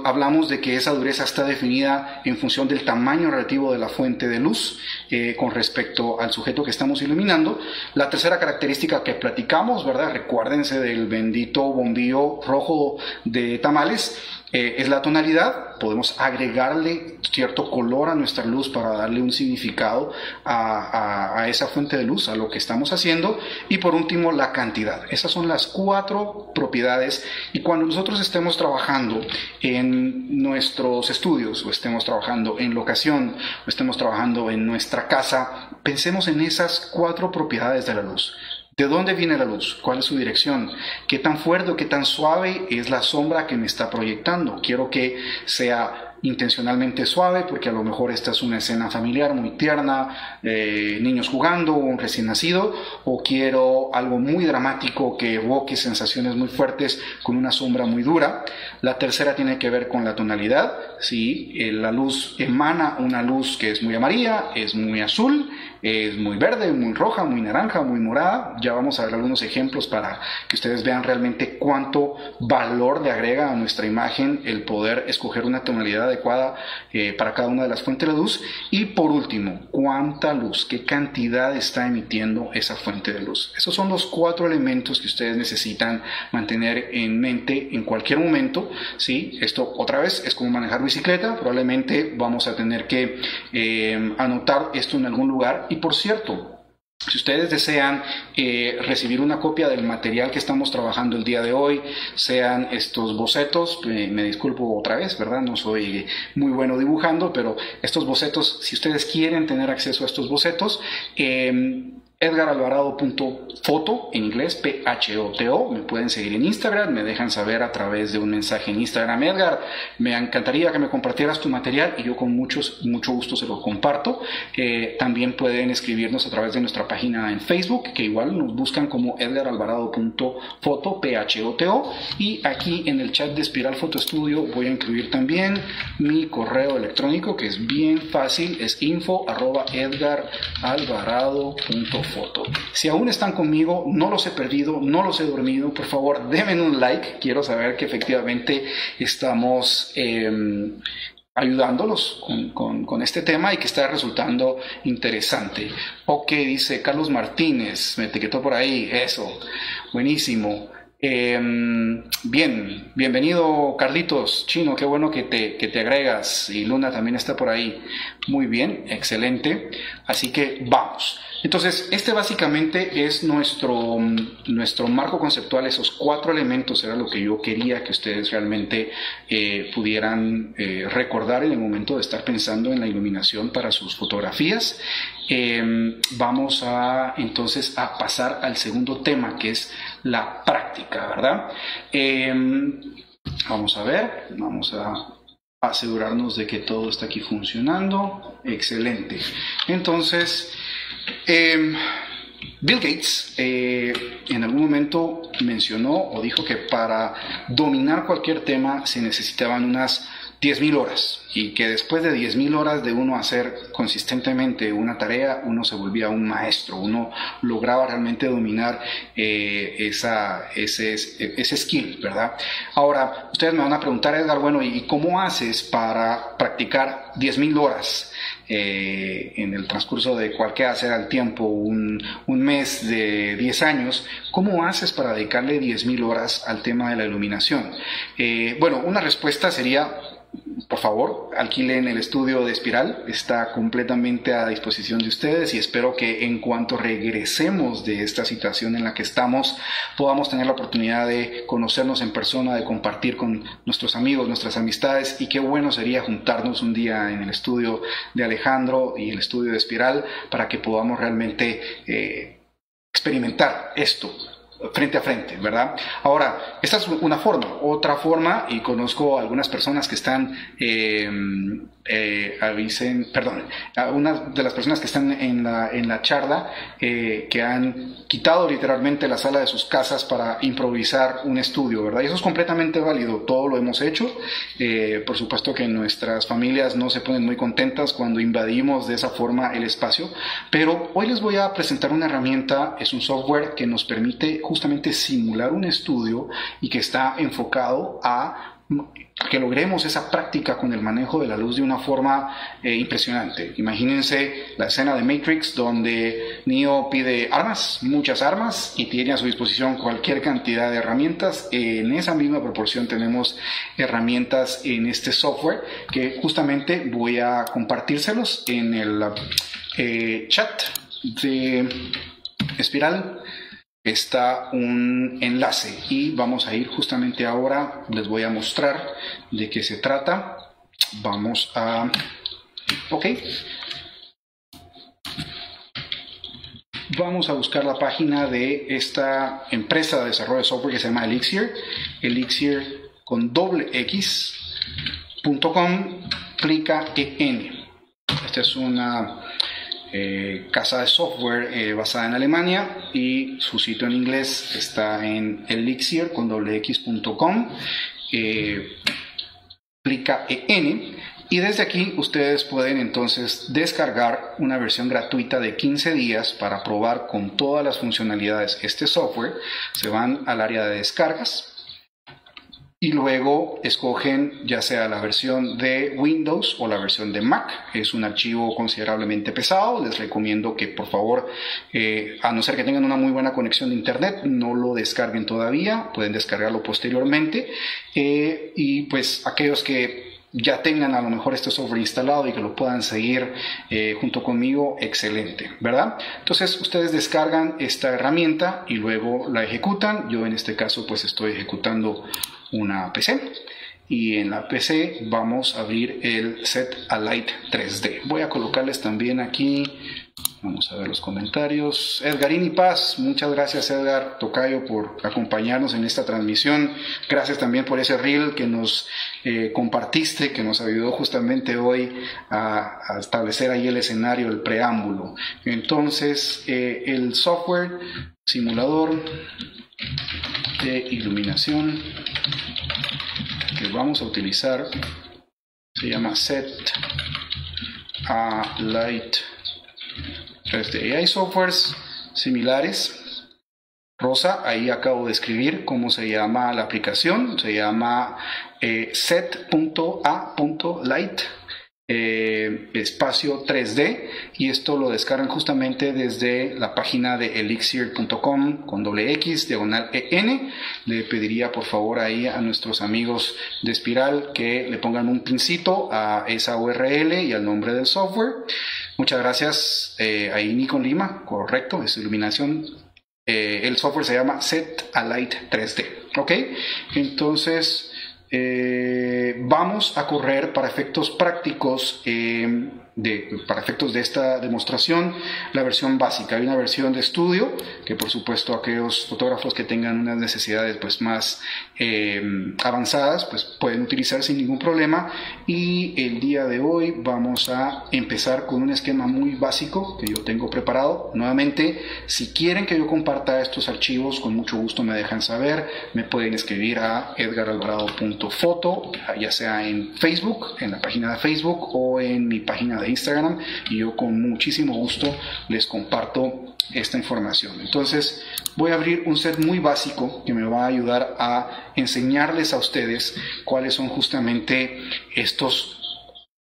Speaker 1: hablamos de que esa dureza está definida en función del tamaño relativo de la fuente de luz con respecto al sujeto que estamos iluminando. La tercera característica que platicamos, ¿verdad? Recuérdense del bendito bombillo rojo de tamales, es la tonalidad. Podemos agregarle cierto color a nuestra luz para darle un significado a esa fuente de luz, a lo que estamos haciendo. Y por último, la cantidad. Esas son las 4 propiedades, y cuando nosotros estemos trabajando en nuestros estudios, o estemos trabajando en locación, o estemos trabajando en nuestra casa, pensemos en esas 4 propiedades de la luz. ¿De dónde viene la luz? ¿Cuál es su dirección? ¿Qué tan fuerte o qué tan suave es la sombra que me está proyectando? Quiero que sea intencionalmente suave, porque a lo mejor esta es una escena familiar muy tierna, niños jugando, un recién nacido, o quiero algo muy dramático que evoque sensaciones muy fuertes con una sombra muy dura. La tercera tiene que ver con la tonalidad, ¿sí? La luz emana una luz que es muy amarilla, es muy azul, es muy verde, muy roja, muy naranja, muy morada. Ya vamos a ver algunos ejemplos para que ustedes vean realmente cuánto valor le agrega a nuestra imagen el poder escoger una tonalidad adecuada para cada una de las fuentes de luz. Y por último, cuánta luz, qué cantidad está emitiendo esa fuente de luz. Esos son los 4 elementos que ustedes necesitan mantener en mente en cualquier momento, ¿sí? Esto otra vez es como manejar bicicleta. Probablemente vamos a tener que anotar esto en algún lugar. Y por cierto, si ustedes desean recibir una copia del material que estamos trabajando el día de hoy, sean estos bocetos, me disculpo otra vez, ¿verdad? No soy muy bueno dibujando, pero estos bocetos, si ustedes quieren tener acceso a estos bocetos, edgaralvarado.foto, en inglés, PHOTO. Me pueden seguir en Instagram, me dejan saber a través de un mensaje en Instagram: Edgar, me encantaría que me compartieras tu material, y yo con mucho gusto se lo comparto. También pueden escribirnos a través de nuestra página en Facebook, que igual nos buscan como edgaralvarado.foto, PHOTO, y aquí en el chat de Espiral Photo Studio voy a incluir también mi correo electrónico, que es bien fácil, es info@edgaralvarado.foto. foto. Si aún están conmigo, no los he perdido, no los he dormido, por favor denme un like. Quiero saber que efectivamente estamos ayudándolos con este tema y que está resultando interesante. Ok, dice Carlos Martínez, me etiquetó por ahí, eso, buenísimo. Bien, bienvenido Carlitos, Chino, qué bueno que te agregas, y Luna también está por ahí. Muy bien, excelente, así que vamos. Entonces, este básicamente es nuestro marco conceptual. Esos 4 elementos era lo que yo quería que ustedes realmente pudieran recordar en el momento de estar pensando en la iluminación para sus fotografías. Vamos entonces a pasar al segundo tema, que es la práctica, ¿verdad? Vamos a ver, vamos a asegurarnos de que todo está aquí funcionando. Excelente. Entonces, Bill Gates en algún momento mencionó o dijo que para dominar cualquier tema se necesitaban unas 10.000 horas, y que después de 10.000 horas de uno hacer consistentemente una tarea, uno se volvía un maestro, uno lograba realmente dominar ese skill, ¿verdad? Ahora, ustedes me van a preguntar, Edgar, bueno, ¿y cómo haces para practicar 10.000 horas? En el transcurso de cualquiera sea el tiempo, un mes de 10 años, ¿cómo haces para dedicarle 10.000 horas al tema de la iluminación? Bueno, una respuesta sería, por favor, alquilen el estudio de Espiral, está completamente a disposición de ustedes, y espero que en cuanto regresemos de esta situación en la que estamos, podamos tener la oportunidad de conocernos en persona, de compartir con nuestros amigos, nuestras amistades, y qué bueno sería juntarnos un día en el estudio de Alejandro y el estudio de Espiral para que podamos realmente experimentar esto frente a frente, ¿verdad? Ahora, esta es una forma. Otra forma, y conozco algunas personas que están una de las personas que están en la charla, que han quitado literalmente la sala de sus casas para improvisar un estudio, ¿verdad? Y eso es completamente válido, todo lo hemos hecho. Por supuesto que nuestras familias no se ponen muy contentas cuando invadimos de esa forma el espacio, pero hoy les voy a presentar una herramienta, es un software que nos permite justamente simular un estudio y que está enfocado a que logremos esa práctica con el manejo de la luz de una forma impresionante. Imagínense la escena de Matrix donde Neo pide armas, muchas armas, y tiene a su disposición cualquier cantidad de herramientas. En esa misma proporción tenemos herramientas en este software que justamente voy a compartírselos en el chat de Espiral. Está un enlace y vamos a ir justamente ahora, les voy a mostrar de qué se trata. Vamos a... ok. Vamos a buscar la página de esta empresa de desarrollo de software que se llama Elixir. Elixir con x.com, clica en. Esta es una casa de software basada en Alemania, y su sitio en inglés está en elixir con x.com. Clica en, y desde aquí ustedes pueden entonces descargar una versión gratuita de 15 días para probar con todas las funcionalidades este software. Se van al área de descargas y luego escogen ya sea la versión de Windows o la versión de Mac. Es un archivo considerablemente pesado. Les recomiendo que por favor, a no ser que tengan una muy buena conexión de internet, no lo descarguen todavía. Pueden descargarlo posteriormente. Y pues aquellos que ya tengan a lo mejor este software instalado y que lo puedan seguir junto conmigo, excelente, ¿verdad? Entonces ustedes descargan esta herramienta y luego la ejecutan. Yo en este caso pues estoy ejecutando una PC, y en la PC vamos a abrir el Set Alight 3D. Voy a colocarles también aquí, vamos a ver los comentarios. Edgarini Paz, muchas gracias Edgar Tocayo por acompañarnos en esta transmisión. Gracias también por ese reel que nos compartiste, que nos ayudó justamente hoy a establecer ahí el escenario, el preámbulo. Entonces el software simulador de iluminación que vamos a utilizar se llama Set Alight 3D. Hay softwares similares. Rosa, ahí acabo de escribir cómo se llama la aplicación, se llama set.a.light espacio 3D, y esto lo descargan justamente desde la página de elixir.com con $X/EN. Le pediría por favor ahí a nuestros amigos de Espiral que le pongan un pincito a esa URL y al nombre del software. Muchas gracias. Ahí Nikon Lima, correcto, es iluminación. El software se llama Set-A-Light 3D. Ok, entonces vamos a correr para efectos prácticos, para efectos de esta demostración, la versión básica. Hay una versión de estudio que por supuesto aquellos fotógrafos que tengan unas necesidades pues más avanzadas pues pueden utilizar sin ningún problema, y el día de hoy vamos a empezar con un esquema muy básico que yo tengo preparado. Nuevamente, si quieren que yo comparta estos archivos, con mucho gusto me dejan saber, me pueden escribir a edgaralvarado.foto, ya sea en Facebook, en la página de Facebook, o en mi página de Instagram, y yo con muchísimo gusto les comparto esta información. Entonces voy a abrir un set muy básico que me va a ayudar a enseñarles a ustedes cuáles son justamente estos.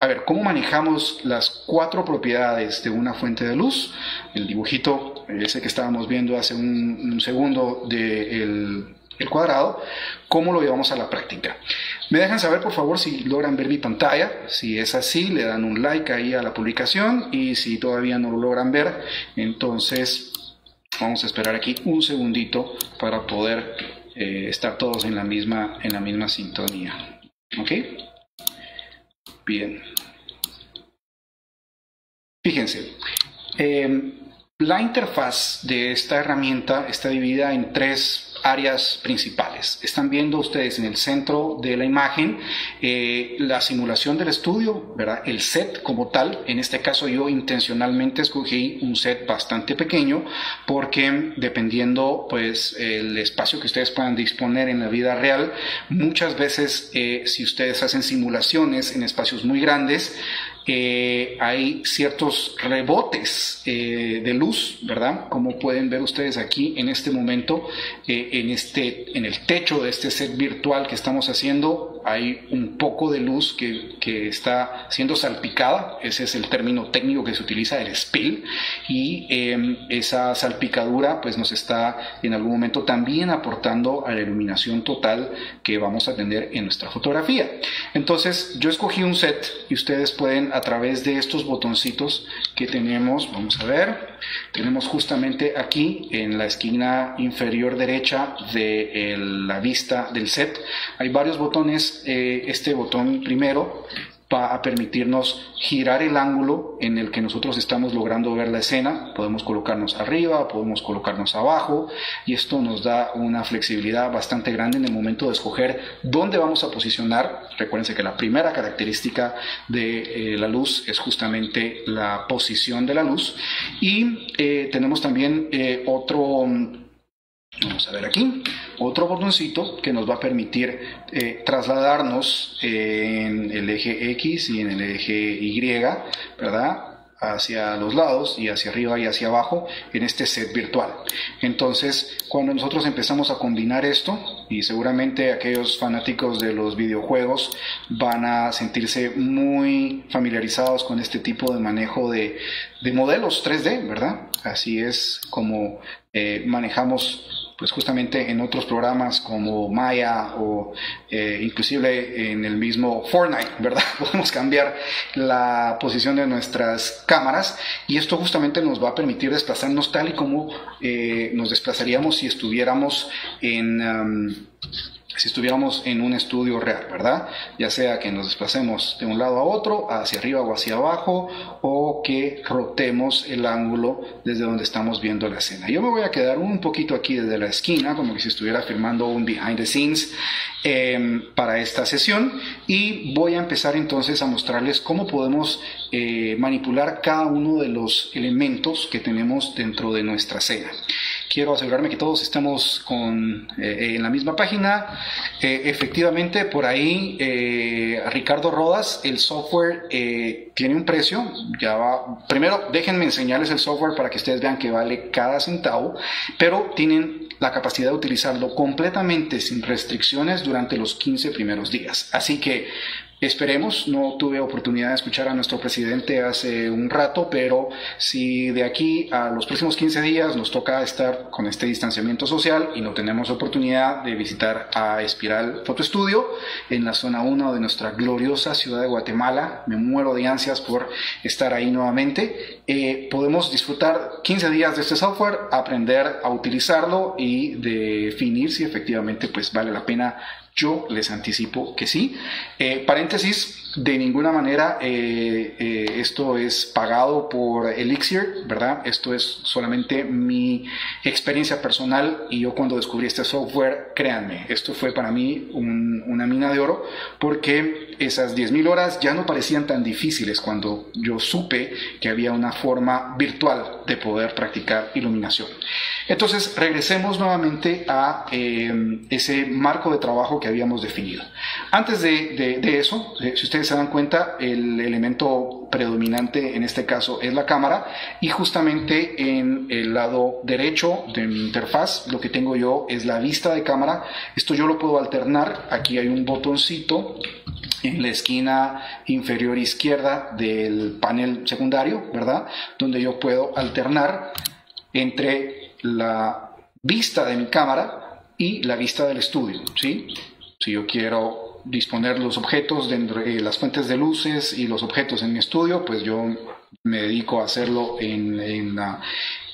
Speaker 1: A ver, ¿cómo manejamos las 4 propiedades de una fuente de luz? El dibujito, ese que estábamos viendo hace un segundo del cuadrado, ¿cómo lo llevamos a la práctica? Me dejan saber por favor si logran ver mi pantalla. Si es así, le dan un like ahí a la publicación, y si todavía no lo logran ver, entonces vamos a esperar aquí un segundito para poder estar todos en la misma sintonía. ¿Ok? Bien. Fíjense, la interfaz de esta herramienta está dividida en 3 áreas principales. Están viendo ustedes en el centro de la imagen la simulación del estudio, ¿verdad? El set como tal. En este caso yo intencionalmente escogí un set bastante pequeño porque dependiendo pues el espacio que ustedes puedan disponer en la vida real, muchas veces si ustedes hacen simulaciones en espacios muy grandes, hay ciertos rebotes de luz, ¿verdad? Como pueden ver ustedes aquí en este momento, en el techo de este set virtual que estamos haciendo, hay un poco de luz que está siendo salpicada. Ese es el término técnico que se utiliza, el spill, y esa salpicadura pues nos está en algún momento también aportando a la iluminación total que vamos a tener en nuestra fotografía. Entonces yo escogí un set y ustedes pueden, a través de estos botoncitos que tenemos, vamos a ver, tenemos justamente aquí en la esquina inferior derecha de la vista del set, hay varios botones. Este botón primero va a permitirnos girar el ángulo en el que nosotros estamos logrando ver la escena. Podemos colocarnos arriba, podemos colocarnos abajo, y esto nos da una flexibilidad bastante grande en el momento de escoger dónde vamos a posicionar. Recuérdense que la primera característica de la luz es justamente la posición de la luz, y tenemos también vamos a ver aquí, otro botoncito que nos va a permitir trasladarnos en el eje X y en el eje Y, ¿verdad? Hacia los lados y hacia arriba y hacia abajo en este set virtual. Entonces, cuando nosotros empezamos a combinar esto, y seguramente aquellos fanáticos de los videojuegos van a sentirse muy familiarizados con este tipo de manejo de modelos 3D, ¿verdad? Así es como manejamos pues justamente en otros programas como Maya o inclusive en el mismo Fortnite, ¿verdad? Podemos cambiar la posición de nuestras cámaras, y esto justamente nos va a permitir desplazarnos tal y como nos desplazaríamos si estuviéramos en un estudio real, ¿verdad? Ya sea que nos desplacemos de un lado a otro, hacia arriba o hacia abajo, o que rotemos el ángulo desde donde estamos viendo la escena. Yo me voy a quedar un poquito aquí desde la esquina, como que si estuviera filmando un behind the scenes para esta sesión, y voy a empezar entonces a mostrarles cómo podemos manipular cada uno de los elementos que tenemos dentro de nuestra escena. quiero asegurarme que todos estamos en la misma página. Efectivamente, por ahí, Ricardo Rodas, el software tiene un precio. Primero, déjenme enseñarles el software para que ustedes vean que vale cada centavo, pero tienen la capacidad de utilizarlo completamente sin restricciones durante los 15 primeros días. Así que esperemos. No tuve oportunidad de escuchar a nuestro presidente hace un rato, pero si de aquí a los próximos 15 días nos toca estar con este distanciamiento social y no tenemos oportunidad de visitar a Espiral Photo Studio en la zona 1 de nuestra gloriosa ciudad de Guatemala, me muero de ansias por estar ahí nuevamente, podemos disfrutar 15 días de este software, aprender a utilizarlo y definir si efectivamente pues vale la pena. Yo les anticipo que sí. Paréntesis, de ninguna manera esto es pagado por Elixir, ¿verdad? Esto es solamente mi experiencia personal y yo cuando descubrí este software, créanme, esto fue para mí una mina de oro porque esas 10.000 horas ya no parecían tan difíciles cuando yo supe que había una forma virtual de poder practicar iluminación. Entonces regresemos nuevamente a ese marco de trabajo que habíamos definido. Antes de eso, si ustedes se dan cuenta, el elemento predominante en este caso es la cámara y justamente en el lado derecho de mi interfaz lo que tengo yo es la vista de cámara. Esto yo lo puedo alternar. Aquí hay un botoncito en la esquina inferior izquierda del panel secundario, ¿verdad? Donde yo puedo alternar entre la vista de mi cámara y la vista del estudio, ¿sí? Si yo quiero disponer los objetos dentro de las fuentes de luces y los objetos en mi estudio, pues yo me dedico a hacerlo en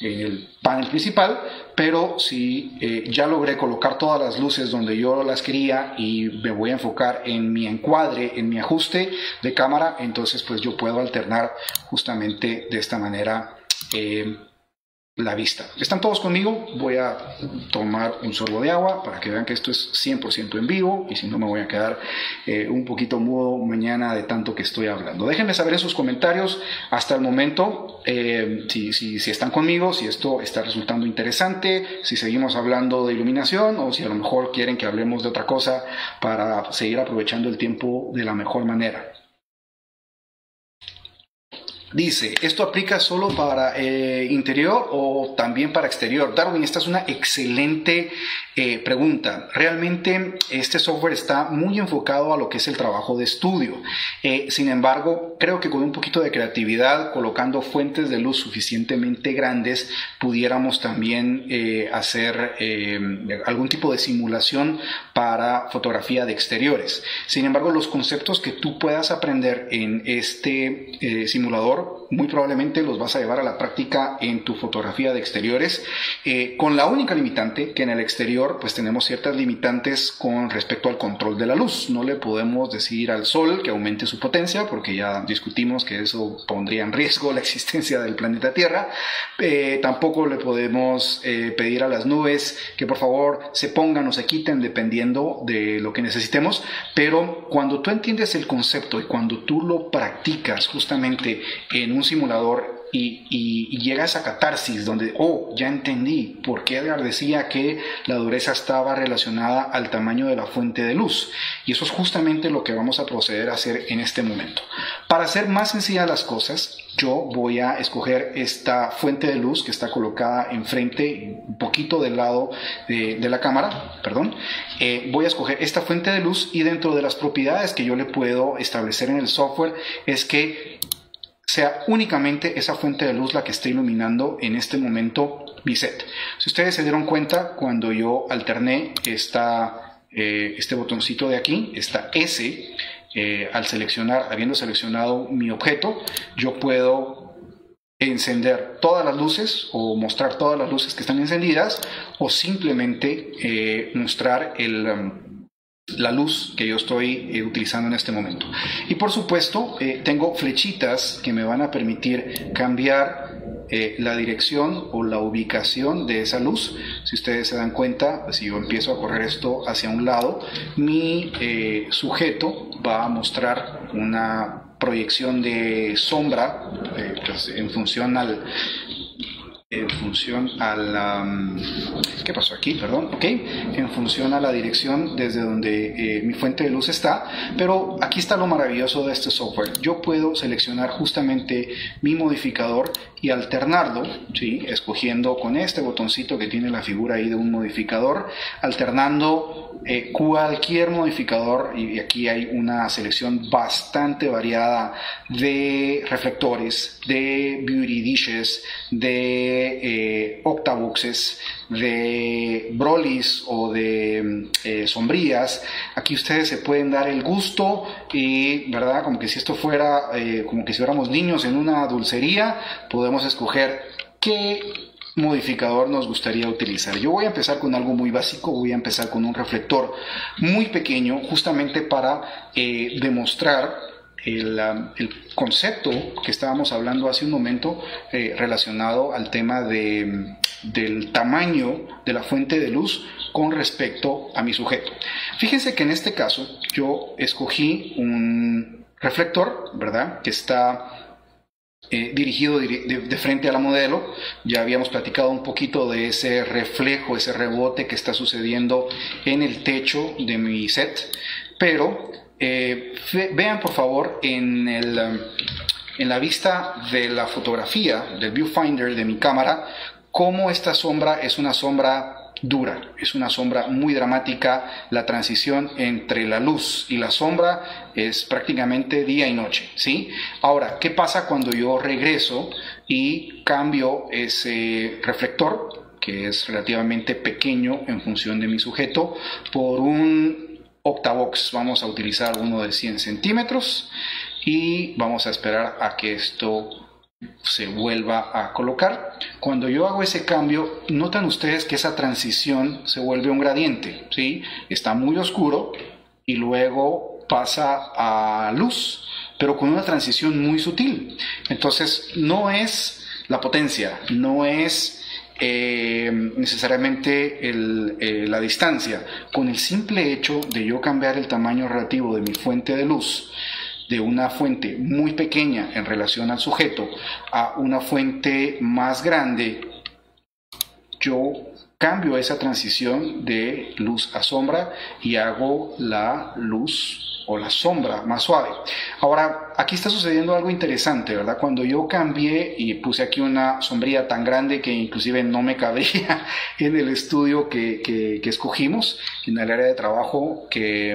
Speaker 1: el panel principal, pero si ya logré colocar todas las luces donde yo las quería y me voy a enfocar en mi encuadre, en mi ajuste de cámara, entonces pues yo puedo alternar justamente de esta manera la vista. ¿Están todos conmigo? Voy a tomar un sorbo de agua para que vean que esto es 100% en vivo y si no me voy a quedar un poquito mudo mañana de tanto que estoy hablando. Déjenme saber en sus comentarios hasta el momento si están conmigo, si esto está resultando interesante, si seguimos hablando de iluminación o si a lo mejor quieren que hablemos de otra cosa para seguir aprovechando el tiempo de la mejor manera. Dice, ¿esto aplica solo para interior o también para exterior? Darwin, esta es una excelente pregunta. Realmente este software está muy enfocado a lo que es el trabajo de estudio. Sin embargo, creo que con un poquito de creatividad, colocando fuentes de luz suficientemente grandes, pudiéramos también hacer algún tipo de simulación para fotografía de exteriores. Sin embargo, los conceptos que tú puedas aprender en este simulador muy probablemente los vas a llevar a la práctica en tu fotografía de exteriores, con la única limitante que en el exterior pues tenemos ciertas limitantes con respecto al control de la luz. No le podemos decir al sol que aumente su potencia porque ya discutimos que eso pondría en riesgo la existencia del planeta Tierra. Tampoco le podemos pedir a las nubes que por favor se pongan o se quiten dependiendo de lo que necesitemos, pero cuando tú entiendes el concepto y cuando tú lo practicas justamente en un simulador y llega a esa catarsis donde, ya entendí por qué Edgar decía que la dureza estaba relacionada al tamaño de la fuente de luz. Y eso es justamente lo que vamos a proceder a hacer en este momento. Para hacer más sencillas las cosas, yo voy a escoger esta fuente de luz que está colocada enfrente, un poquito del lado de la cámara, perdón. Voy a escoger esta fuente de luz y dentro de las propiedades que yo le puedo establecer en el software es que sea únicamente esa fuente de luz la que esté iluminando en este momento mi set. Si ustedes se dieron cuenta, cuando yo alterné este botoncito de aquí, esta S, habiendo seleccionado mi objeto, yo puedo encender todas las luces o mostrar todas las luces que están encendidas o simplemente mostrar la luz que yo estoy utilizando en este momento. Y por supuesto tengo flechitas que me van a permitir cambiar la dirección o la ubicación de esa luz. Si ustedes se dan cuenta, si yo empiezo a correr esto hacia un lado, mi sujeto va a mostrar una proyección de sombra pues, en función en función a la... ¿Qué pasó aquí? Perdón. Ok. En función a la dirección desde donde mi fuente de luz está. Pero aquí está lo maravilloso de este software. Yo puedo seleccionar justamente mi modificador y alternarlo, ¿sí? Escogiendo con este botoncito que tiene la figura ahí de un modificador, alternando cualquier modificador, y aquí hay una selección bastante variada de reflectores, de beauty dishes, de octaboxes, de brolis o de sombrías. Aquí ustedes se pueden dar el gusto y, ¿verdad? Como que si esto fuera, como que si fuéramos niños en una dulcería, podemos escoger qué modificador nos gustaría utilizar. Yo voy a empezar con algo muy básico, voy a empezar con un reflector muy pequeño, justamente para demostrar el concepto que estábamos hablando hace un momento relacionado al tema del tamaño de la fuente de luz con respecto a mi sujeto. Fíjense que en este caso yo escogí un reflector, ¿verdad? Que está dirigido de frente a la modelo. Ya habíamos platicado un poquito de ese reflejo, ese rebote que está sucediendo en el techo de mi set, pero vean por favor en la vista de la fotografía del viewfinder de mi cámara cómo esta sombra es una sombra dura, es una sombra muy dramática. La transición entre la luz y la sombra es prácticamente día y noche, ¿sí? Ahora, ¿qué pasa cuando yo regreso y cambio ese reflector, que es relativamente pequeño en función de mi sujeto, por un octavox? Vamos a utilizar uno de 100 centímetros y vamos a esperar a que esto se vuelva a colocar. Cuando yo hago ese cambio, notan ustedes que esa transición se vuelve un gradiente, ¿sí? Está muy oscuro y luego pasa a luz, pero con una transición muy sutil. Entonces no es la potencia, no es necesariamente la distancia. Con el simple hecho de yo cambiar el tamaño relativo de mi fuente de luz, de una fuente muy pequeña en relación al sujeto a una fuente más grande, yo cambio esa transición de luz a sombra y hago la luz o la sombra más suave. Ahora, aquí está sucediendo algo interesante, ¿verdad? Cuando yo cambié y puse aquí una sombría tan grande que inclusive no me cabría en el estudio que escogimos, en el área de trabajo que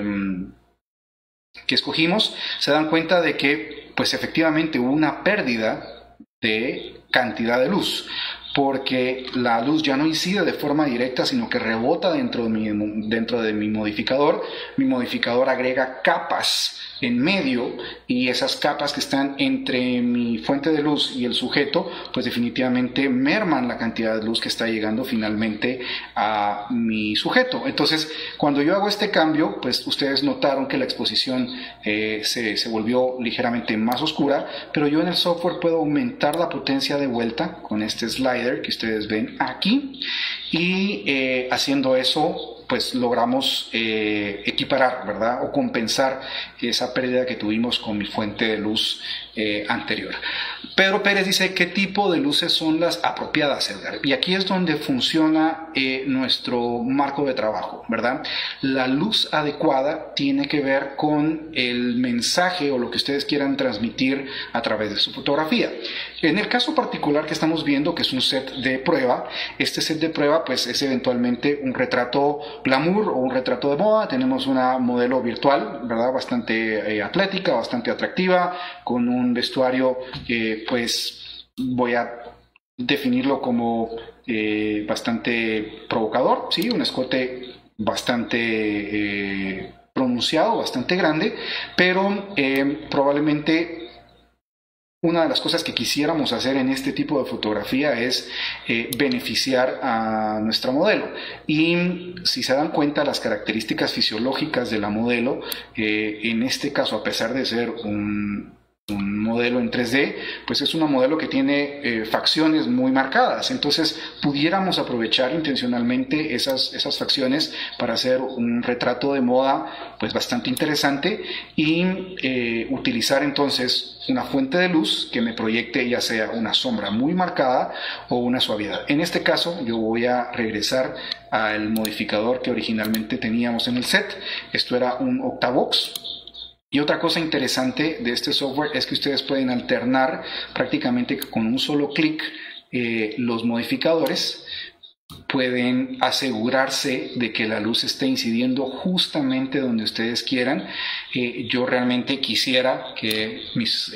Speaker 1: escogimos, se dan cuenta de que pues efectivamente hubo una pérdida de cantidad de luz, porque la luz ya no incide de forma directa, sino que rebota dentro de mi modificador. Mi modificador agrega capas en medio, y esas capas que están entre mi fuente de luz y el sujeto, pues definitivamente merman la cantidad de luz que está llegando finalmente a mi sujeto. Entonces, cuando yo hago este cambio, pues ustedes notaron que la exposición se volvió ligeramente más oscura, pero yo en el software puedo aumentar la potencia de vuelta con este slider que ustedes ven aquí, y haciendo eso pues logramos equiparar, ¿verdad? O compensar esa pérdida que tuvimos con mi fuente de luz anterior. Pedro Pérez dice: ¿qué tipo de luces son las apropiadas, Edgar? Y aquí es donde funciona nuestro marco de trabajo, ¿verdad? La luz adecuada tiene que ver con el mensaje o lo que ustedes quieran transmitir a través de su fotografía. En el caso particular que estamos viendo, que es un set de prueba, este set de prueba pues es eventualmente un retrato glamour o un retrato de moda. Tenemos una modelo virtual, ¿verdad? Bastante atlética, bastante atractiva, con un vestuario pues voy a definirlo como bastante provocador, ¿sí? Un escote bastante pronunciado, bastante grande, pero probablemente una de las cosas que quisiéramos hacer en este tipo de fotografía es beneficiar a nuestra modelo. Y si se dan cuenta, las características fisiológicas de la modelo, en este caso, a pesar de ser un un modelo en 3D, pues es un modelo que tiene facciones muy marcadas. Entonces pudiéramos aprovechar intencionalmente esas facciones para hacer un retrato de moda pues bastante interesante y utilizar entonces una fuente de luz que me proyecte ya sea una sombra muy marcada o una suavidad. En este caso yo voy a regresar al modificador que originalmente teníamos en el set. Esto era un Octavox. Y otra cosa interesante de este software es que ustedes pueden alternar prácticamente con un solo clic los modificadores. Pueden asegurarse de que la luz esté incidiendo justamente donde ustedes quieran. Yo realmente quisiera que mis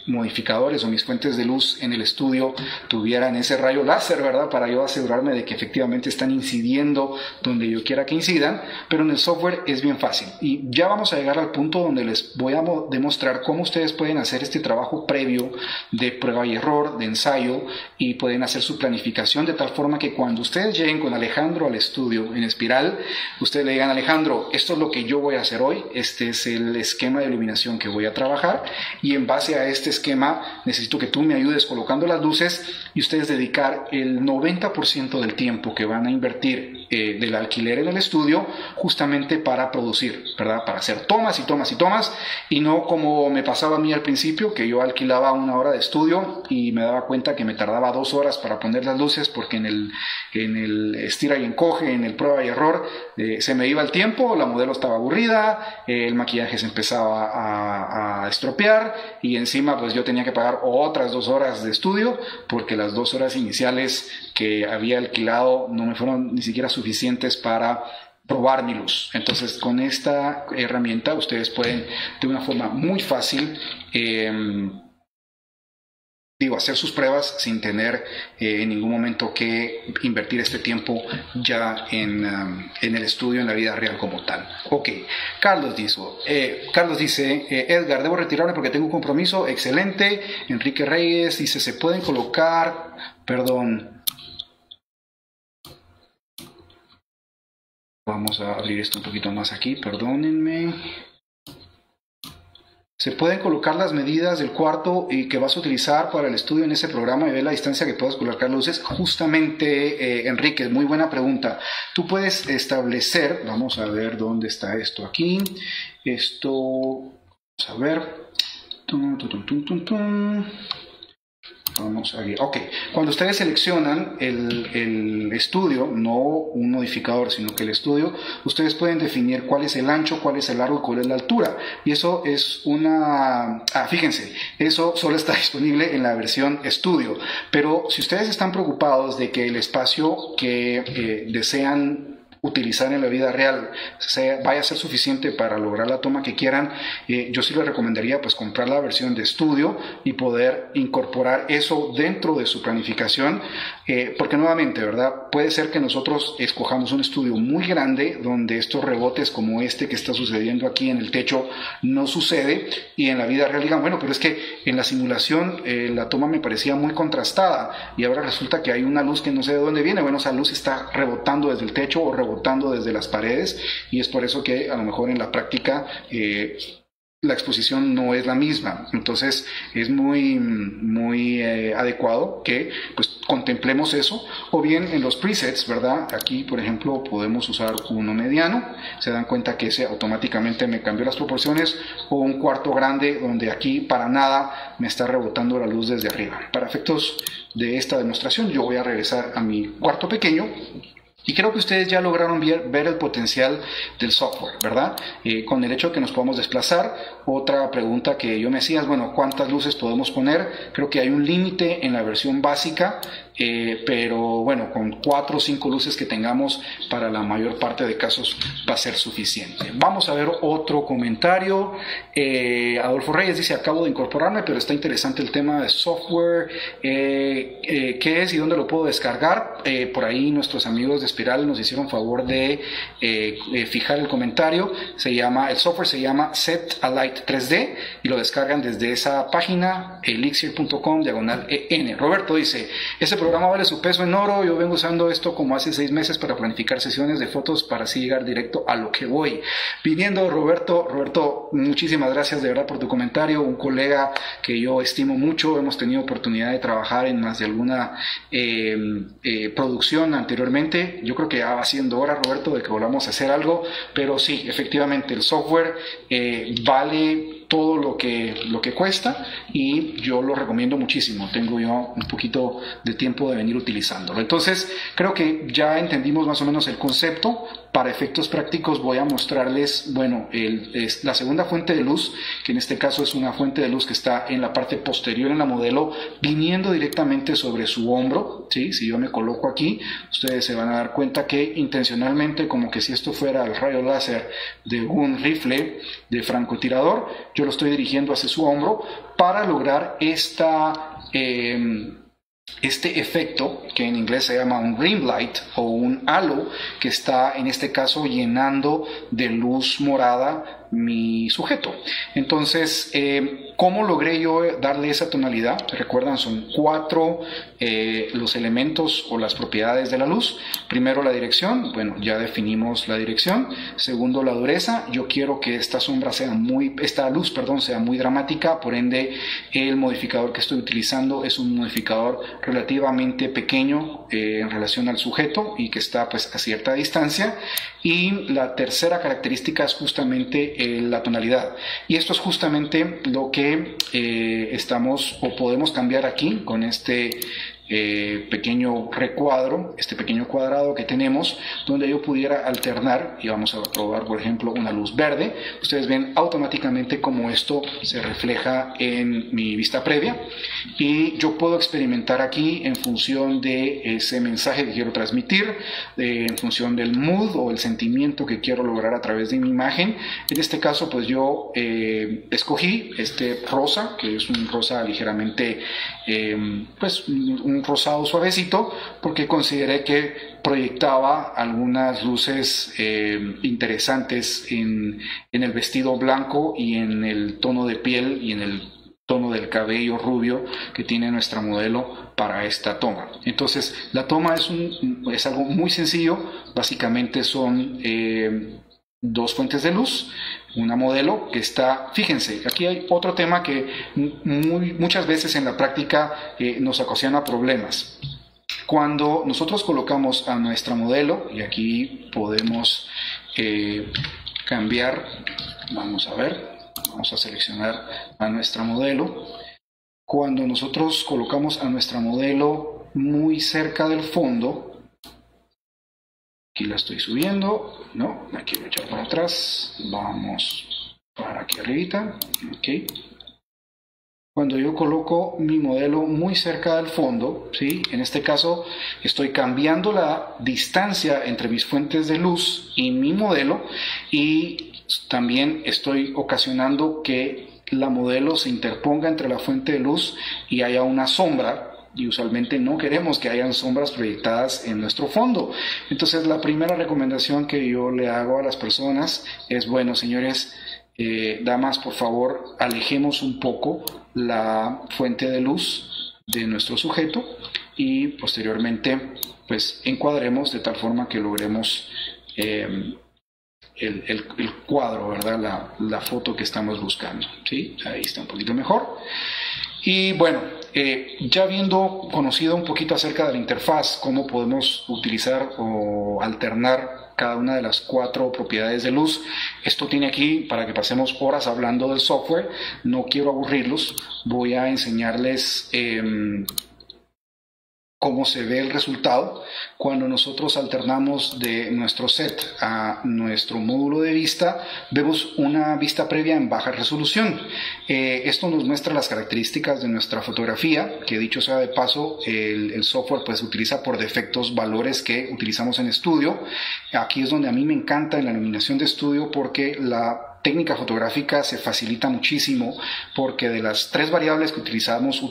Speaker 1: modificadores o mis fuentes de luz en el estudio tuvieran ese rayo láser, ¿verdad? Para yo asegurarme de que efectivamente están incidiendo donde yo quiera que incidan, pero en el software es bien fácil. Y ya vamos a llegar al punto donde les voy a demostrar cómo ustedes pueden hacer este trabajo previo de prueba y error, de ensayo, y pueden hacer su planificación de tal forma que cuando ustedes lleguen con Alejandro al estudio en Espiral, ustedes le digan: Alejandro, esto es lo que yo voy a hacer hoy, este es el esquema de iluminación que voy a trabajar, y en base a este esquema necesito que tú me ayudes colocando las luces, y ustedes dedicar el 90% del tiempo que van a invertir del alquiler en el estudio justamente para producir, ¿verdad? Para hacer tomas y tomas y tomas, y no como me pasaba a mí al principio, que yo alquilaba 1 hora de estudio y me daba cuenta que me tardaba 2 horas para poner las luces porque en el estira y encoge, en el prueba y error, se me iba el tiempo, la modelo estaba aburrida, el maquillaje se empezaba a estropear, y encima pues yo tenía que pagar otras 2 horas de estudio porque las 2 horas iniciales que había alquilado no me fueron ni siquiera suficientes para probar mi luz. Entonces con esta herramienta ustedes pueden de una forma muy fácil hacer sus pruebas sin tener en ningún momento que invertir este tiempo ya en el estudio, en la vida real como tal. Ok, Carlos dice, Edgar, debo retirarme porque tengo un compromiso. Excelente. Enrique Reyes dice, se pueden colocar, vamos a abrir esto un poquito más aquí, perdónenme. Se pueden colocar las medidas del cuarto que vas a utilizar para el estudio en ese programa y ver la distancia que puedas colocar luces. Justamente, Enrique, muy buena pregunta. Tú puedes establecer, vamos a ver dónde está esto aquí. Vamos a ver. Vamos a ver. Ok, cuando ustedes seleccionan el estudio, no un modificador, sino que el estudio, ustedes pueden definir cuál es el ancho, cuál es el largo y cuál es la altura. Y eso es fíjense, eso solo está disponible en la versión estudio. Pero si ustedes están preocupados de que el espacio que desean utilizar en la vida real vaya a ser suficiente para lograr la toma que quieran, yo sí les recomendaría pues comprar la versión de estudio y poder incorporar eso dentro de su planificación, porque nuevamente, ¿verdad? Puede ser que nosotros escojamos un estudio muy grande donde estos rebotes como este que está sucediendo aquí en el techo no sucede, y en la vida real digan, bueno, pero es que en la simulación la toma me parecía muy contrastada y ahora resulta que hay una luz que no sé de dónde viene. Bueno, esa luz está rebotando desde el techo o rebotando desde las paredes, y es por eso que a lo mejor en la práctica la exposición no es la misma. Entonces es muy adecuado que pues contemplemos eso, o bien en los presets, ¿verdad? Aquí por ejemplo podemos usar uno mediano, se dan cuenta que ese automáticamente me cambió las proporciones, o un cuarto grande donde aquí para nada me está rebotando la luz desde arriba. Para efectos de esta demostración yo voy a regresar a mi cuarto pequeño. Y creo que ustedes ya lograron ver el potencial del software, ¿verdad? Con el hecho de que nos podamos desplazar. Otra pregunta que yo me hacía es, bueno, ¿cuántas luces podemos poner? Creo que hay un límite en la versión básica, pero bueno, con 4 o 5 luces que tengamos para la mayor parte de casos va a ser suficiente. Vamos a ver otro comentario. Adolfo Reyes dice, acabo de incorporarme, pero está interesante el tema de software. ¿Qué es y dónde lo puedo descargar? Por ahí nuestros amigos de Espiral nos hicieron favor de fijar el comentario. El software se llama Set Alight 3D y lo descargan desde esa página elixir.com/en. Roberto dice, ese programa
Speaker 2: programa vale su peso en oro. Yo vengo usando esto como hace 6 meses para planificar sesiones de fotos para así llegar directo a lo que voy. Viniendo Roberto, muchísimas gracias de verdad por tu comentario. Un colega que yo estimo mucho, hemos tenido oportunidad de trabajar en más de alguna producción anteriormente. Yo creo que ya va siendo hora, Roberto, de que volvamos a hacer algo, pero sí, efectivamente el software vale todo lo que cuesta y yo lo recomiendo muchísimo. Tengo yo un poquito de tiempo de venir utilizándolo. Entonces creo que ya entendimos más o menos el concepto. Para efectos prácticos voy a mostrarles, bueno, la segunda fuente de luz, que en este caso es una fuente de luz que está en la parte posterior en la modelo, viniendo directamente sobre su hombro, ¿sí? Si yo me coloco aquí, ustedes se van a dar cuenta que intencionalmente, como que si esto fuera el rayo láser de un rifle de francotirador, yo lo estoy dirigiendo hacia su hombro para lograr este efecto que en inglés se llama un rim light o un halo, que está en este caso llenando de luz morada mi sujeto. Entonces, ¿cómo logré yo darle esa tonalidad? Recuerdan, son 4 los elementos o las propiedades de la luz. Primero, la dirección. Bueno, ya definimos la dirección. Segundo, la dureza. Yo quiero que esta luz sea muy dramática, por ende el modificador que estoy utilizando es un modificador relativamente pequeño en relación al sujeto y que está pues a cierta distancia. Y la tercera característica es justamente la tonalidad, y esto es justamente lo que estamos o podemos cambiar aquí con este pequeño recuadro, este pequeño cuadrado que tenemos, donde yo pudiera alternar, y vamos a probar por ejemplo una luz verde. Ustedes ven automáticamente cómo esto se refleja en mi vista previa, y yo puedo experimentar aquí en función de ese mensaje que quiero transmitir, en función del mood o el sentimiento que quiero lograr a través de mi imagen. En este caso pues yo escogí este rosa, que es un rosa ligeramente pues un rosado suavecito, porque consideré que proyectaba algunas luces interesantes en el vestido blanco y en el tono de piel y en el tono del cabello rubio que tiene nuestra modelo para esta toma. Entonces la toma es algo muy sencillo. Básicamente son 2 fuentes de luz, una modelo que está, fíjense, aquí hay otro tema que muchas veces en la práctica nos ocasiona problemas. Cuando nosotros colocamos a nuestra modelo, y aquí podemos cambiar, vamos a seleccionar a nuestra modelo. Cuando nosotros colocamos a nuestra modelo muy cerca del fondo, aquí la estoy subiendo, no, la quiero echar para atrás, vamos para aquí arribita, ok. Cuando yo coloco mi modelo muy cerca del fondo, ¿sí? En este caso estoy cambiando la distancia entre mis fuentes de luz y mi modelo, y también estoy ocasionando que la modelo se interponga entre la fuente de luz y haya una sombra. Y usualmente no queremos que hayan sombras proyectadas en nuestro fondo. Entonces la primera recomendación que yo le hago a las personas es, bueno, señores, damas, por favor, alejemos un poco la fuente de luz de nuestro sujeto y posteriormente pues encuadremos de tal forma que logremos el cuadro, ¿verdad? La foto que estamos buscando, ¿sí? Ahí está un poquito mejor. Y bueno, ya habiendo conocido un poquito acerca de la interfaz, cómo podemos utilizar o alternar cada una de las 4 propiedades de luz, esto tiene aquí para que pasemos horas hablando del software. No quiero aburrirlos, voy a enseñarles cómo se ve el resultado cuando nosotros alternamos de nuestro set a nuestro módulo de vista. Vemos una vista previa en baja resolución. Esto nos muestra las características de nuestra fotografía, que dicho sea de paso, el software pues utiliza por defectos valores que utilizamos en estudio. Aquí es donde a mí me encanta en la iluminación de estudio, porque la técnica fotográfica se facilita muchísimo porque de las 3 variables que utilizamos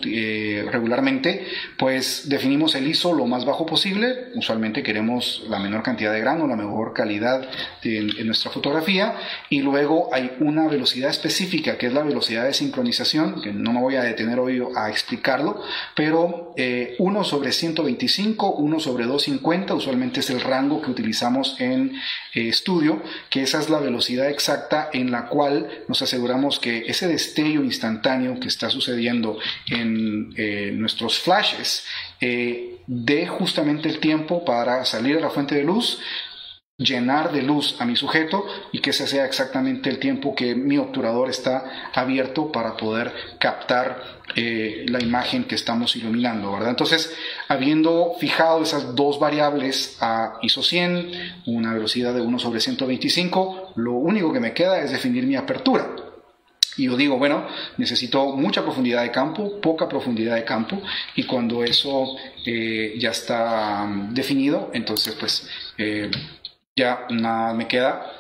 Speaker 2: regularmente, pues definimos el ISO lo más bajo posible. Usualmente queremos la menor cantidad de grano, la mejor calidad en nuestra fotografía, y luego hay una velocidad específica que es la velocidad de sincronización, que no me voy a detener hoy a explicarlo, pero 1/125, 1/250 usualmente es el rango que utilizamos en estudio, que esa es la velocidad exacta en la cual nos aseguramos que ese destello instantáneo que está sucediendo en nuestros flashes dé justamente el tiempo para salir a la fuente de luz, llenar de luz a mi sujeto y que ese sea exactamente el tiempo que mi obturador está abierto para poder captar la imagen que estamos iluminando, ¿verdad? Entonces, habiendo fijado esas 2 variables a ISO 100, una velocidad de 1/125, lo único que me queda es definir mi apertura. Y yo digo, bueno, necesito mucha profundidad de campo, poca profundidad de campo, y cuando eso ya está definido, entonces pues ya nada me queda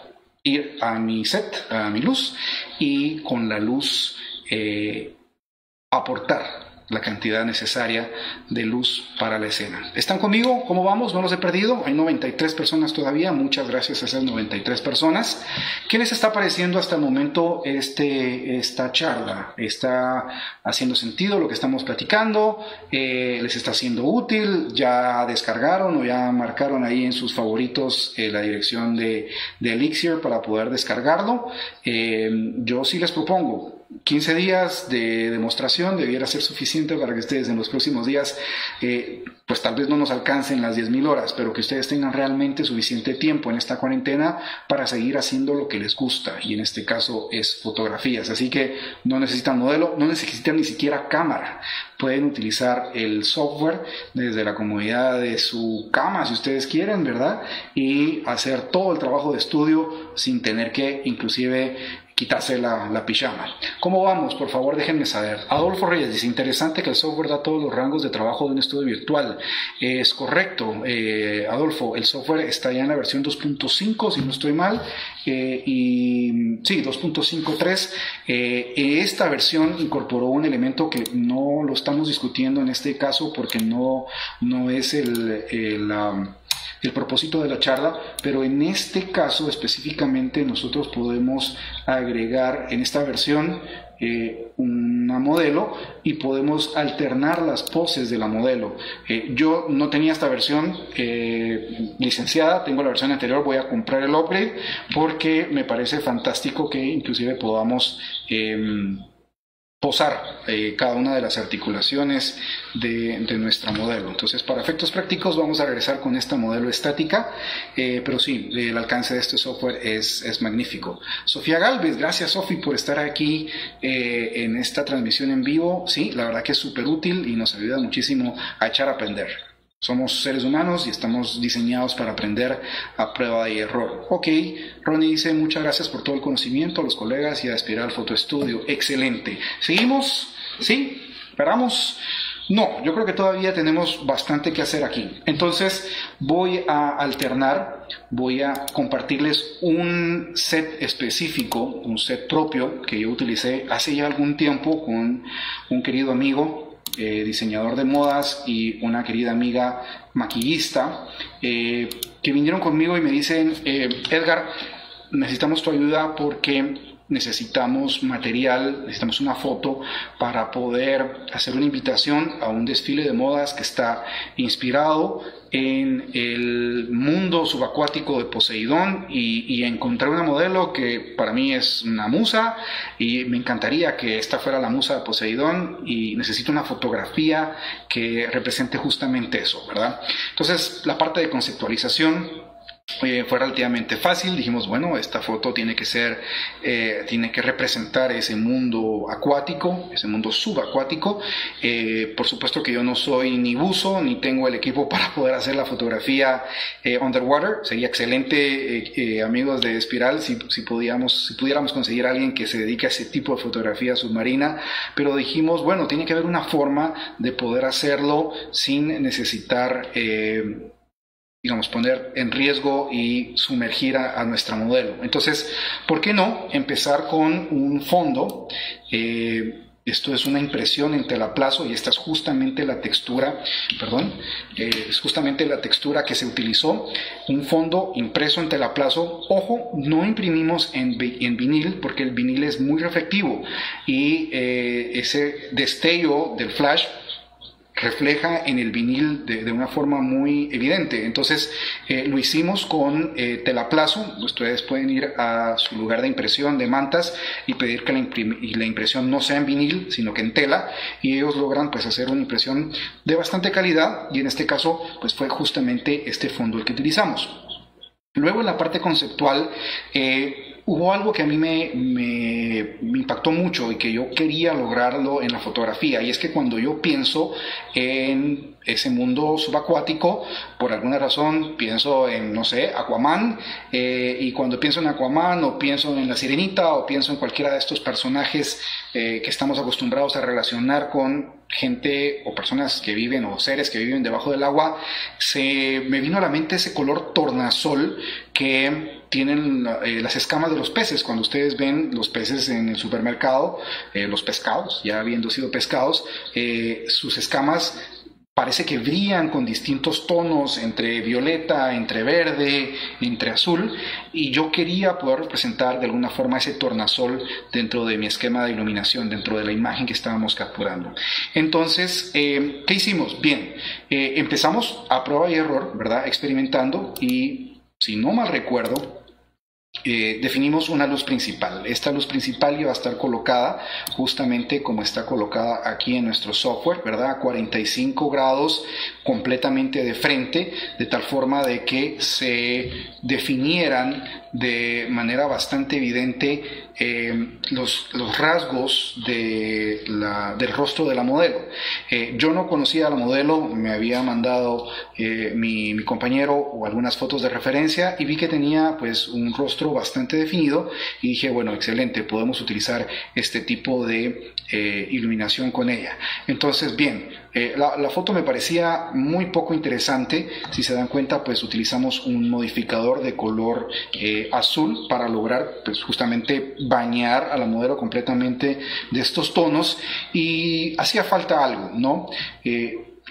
Speaker 2: ir a mi set, a mi luz, y con la luz aportar la cantidad necesaria de luz para la escena. ¿Están conmigo? ¿Cómo vamos? ¿No los he perdido? Hay 93 personas todavía. Muchas gracias a esas 93 personas. ¿Qué les está pareciendo hasta el momento esta charla? ¿Está haciendo sentido lo que estamos platicando? ¿Les está siendo útil? ¿Ya descargaron o ya marcaron ahí en sus favoritos la dirección de Elixir para poder descargarlo? Yo sí les propongo 15 días de demostración debiera ser suficiente para que ustedes en los próximos días, pues tal vez no nos alcancen las 10.000 horas, pero que ustedes tengan realmente suficiente tiempo en esta cuarentena para seguir haciendo lo que les gusta, y en este caso es fotografías. Así que no necesitan modelo, no necesitan ni siquiera cámara. Pueden utilizar el software desde la comodidad de su cama, si ustedes quieren, ¿verdad? Y hacer todo el trabajo de estudio sin tener que inclusive quitarse la pijama. ¿Cómo vamos? Por favor, déjenme saber. Adolfo Reyes dice, interesante que el software da todos los rangos de trabajo de un estudio virtual. Es correcto, Adolfo, el software está ya en la versión 2.5, si no estoy mal, y sí, 2.53. Esta versión incorporó un elemento que no lo estamos discutiendo en este caso porque no es el propósito de la charla, pero en este caso específicamente nosotros podemos agregar en esta versión una modelo y podemos alternar las poses de la modelo. Yo no tenía esta versión licenciada, tengo la versión anterior, voy a comprar el upgrade porque me parece fantástico que inclusive podamos posar cada una de las articulaciones de nuestra modelo. Entonces, para efectos prácticos vamos a regresar con esta modelo estática, pero sí, el alcance de este software es magnífico. Sofía Galvez, gracias Sofi por estar aquí en esta transmisión en vivo. Sí, la verdad que es súper útil y nos ayuda muchísimo a echar a aprender. Somos seres humanos y estamos diseñados para aprender a prueba y error. Ok, Ronnie dice, muchas gracias por todo el conocimiento a los colegas y a Espiral Photo Studio. Excelente. ¿Seguimos? ¿Sí? ¿Paramos? No, yo creo que todavía tenemos bastante que hacer aquí. Entonces voy a alternar, voy a compartirles un set específico, un set propio que yo utilicé hace ya algún tiempo con un querido amigo, diseñador de modas, y una querida amiga maquillista, que vinieron conmigo y me dicen, Edgar, necesitamos tu ayuda porque necesitamos material, necesitamos una foto para poder hacer una invitación a un desfile de modas que está inspirado en el mundo subacuático de Poseidón, y encontré una modelo que para mí es una musa y me encantaría que esta fuera la musa de Poseidón, y necesito una fotografía que represente justamente eso, ¿verdad? Entonces la parte de conceptualización fue relativamente fácil. Dijimos, bueno, esta foto tiene que representar ese mundo acuático, ese mundo subacuático. Por supuesto que yo no soy ni buzo, ni tengo el equipo para poder hacer la fotografía underwater. Sería excelente, amigos de Espiral, si pudiéramos conseguir a alguien que se dedique a ese tipo de fotografía submarina, pero dijimos, bueno, tiene que haber una forma de poder hacerlo sin necesitar digamos, poner en riesgo y sumergir a nuestra modelo. Entonces, ¿por qué no empezar con un fondo? Esto es una impresión en telaplazo y esta es justamente la textura, es justamente la textura que se utilizó. Un fondo impreso en telaplazo. Ojo, no imprimimos en vinil porque el vinil es muy reflectivo y ese destello del flash refleja en el vinil de una forma muy evidente. Entonces lo hicimos con telaplazo. Ustedes pueden ir a su lugar de impresión de mantas y pedir que la impresión no sea en vinil sino que en tela, y ellos logran pues hacer una impresión de bastante calidad, y en este caso pues fue justamente este fondo el que utilizamos. Luego en la parte conceptual hubo algo que a mí me impactó mucho y que yo quería lograrlo en la fotografía, y es que cuando yo pienso en ese mundo subacuático, por alguna razón pienso en, no sé, Aquaman, y cuando pienso en Aquaman o pienso en La Sirenita o pienso en cualquiera de estos personajes que estamos acostumbrados a relacionar con gente o personas que viven o seres que viven debajo del agua, me vino a la mente ese color tornasol que tienen las escamas de los peces. Cuando ustedes ven los peces en el supermercado, los pescados, ya habiendo sido pescados, sus escamas parece que brillan con distintos tonos, entre violeta, entre verde, entre azul, y yo quería poder representar de alguna forma ese tornasol dentro de mi esquema de iluminación, dentro de la imagen que estábamos capturando. Entonces, ¿qué hicimos? Bien, empezamos a prueba y error, ¿verdad? Experimentando, y si no mal recuerdo, definimos una luz principal. Esta luz principal iba a estar colocada justamente como está colocada aquí en nuestro software, ¿verdad? A 45 grados completamente de frente, de tal forma de que se definieran de manera bastante evidente los rasgos del rostro de la modelo. Yo no conocía a la modelo, me había mandado mi compañero o algunas fotos de referencia y vi que tenía pues un rostro bastante definido, y dije, bueno, excelente, podemos utilizar este tipo de iluminación con ella. Entonces, bien, la foto me parecía muy poco interesante. Si se dan cuenta, pues utilizamos un modificador de color azul para lograr pues justamente bañar a la modelo completamente de estos tonos, y hacía falta algo, ¿no?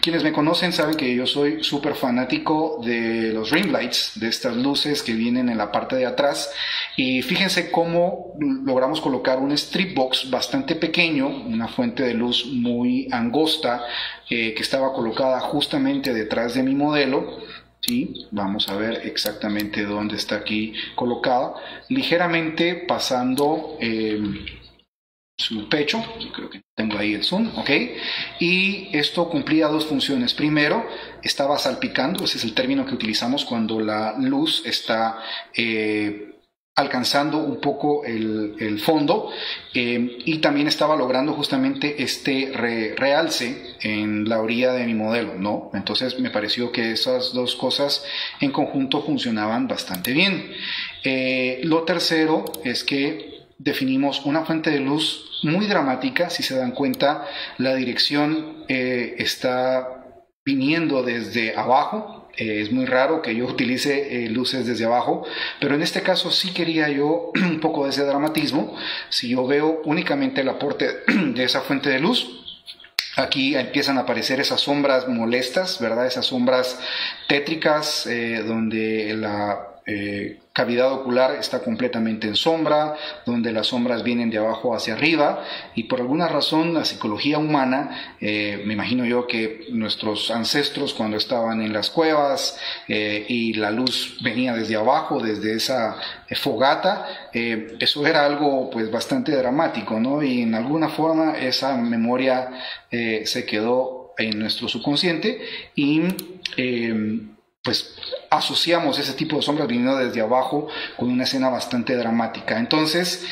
Speaker 2: Quienes me conocen saben que yo soy súper fanático de los ring lights, de estas luces que vienen en la parte de atrás, y fíjense cómo logramos colocar un strip box bastante pequeño, una fuente de luz muy angosta que estaba colocada justamente detrás de mi modelo. Sí, vamos a ver exactamente dónde está aquí colocada, ligeramente pasando su pecho. Creo que tengo ahí el zoom, ok, y esto cumplía dos funciones. Primero, estaba salpicando, ese es el término que utilizamos cuando la luz está alcanzando un poco el fondo, y también estaba logrando justamente este realce en la orilla de mi modelo, ¿no? Entonces me pareció que esas dos cosas en conjunto funcionaban bastante bien. Lo tercero es que definimos una fuente de luz muy dramática. Si se dan cuenta, la dirección está viniendo desde abajo. Es muy raro que yo utilice luces desde abajo, pero en este caso sí quería yo un poco de ese dramatismo. Si yo veo únicamente el aporte de esa fuente de luz, aquí empiezan a aparecer esas sombras molestas, ¿verdad? Esas sombras tétricas donde la cavidad ocular está completamente en sombra, donde las sombras vienen de abajo hacia arriba, y por alguna razón la psicología humana, me imagino yo que nuestros ancestros cuando estaban en las cuevas y la luz venía desde abajo, desde esa fogata, eso era algo pues bastante dramático, ¿no? Y en alguna forma esa memoria se quedó en nuestro subconsciente, y pues asociamos ese tipo de sombras viniendo desde abajo con una escena bastante dramática. Entonces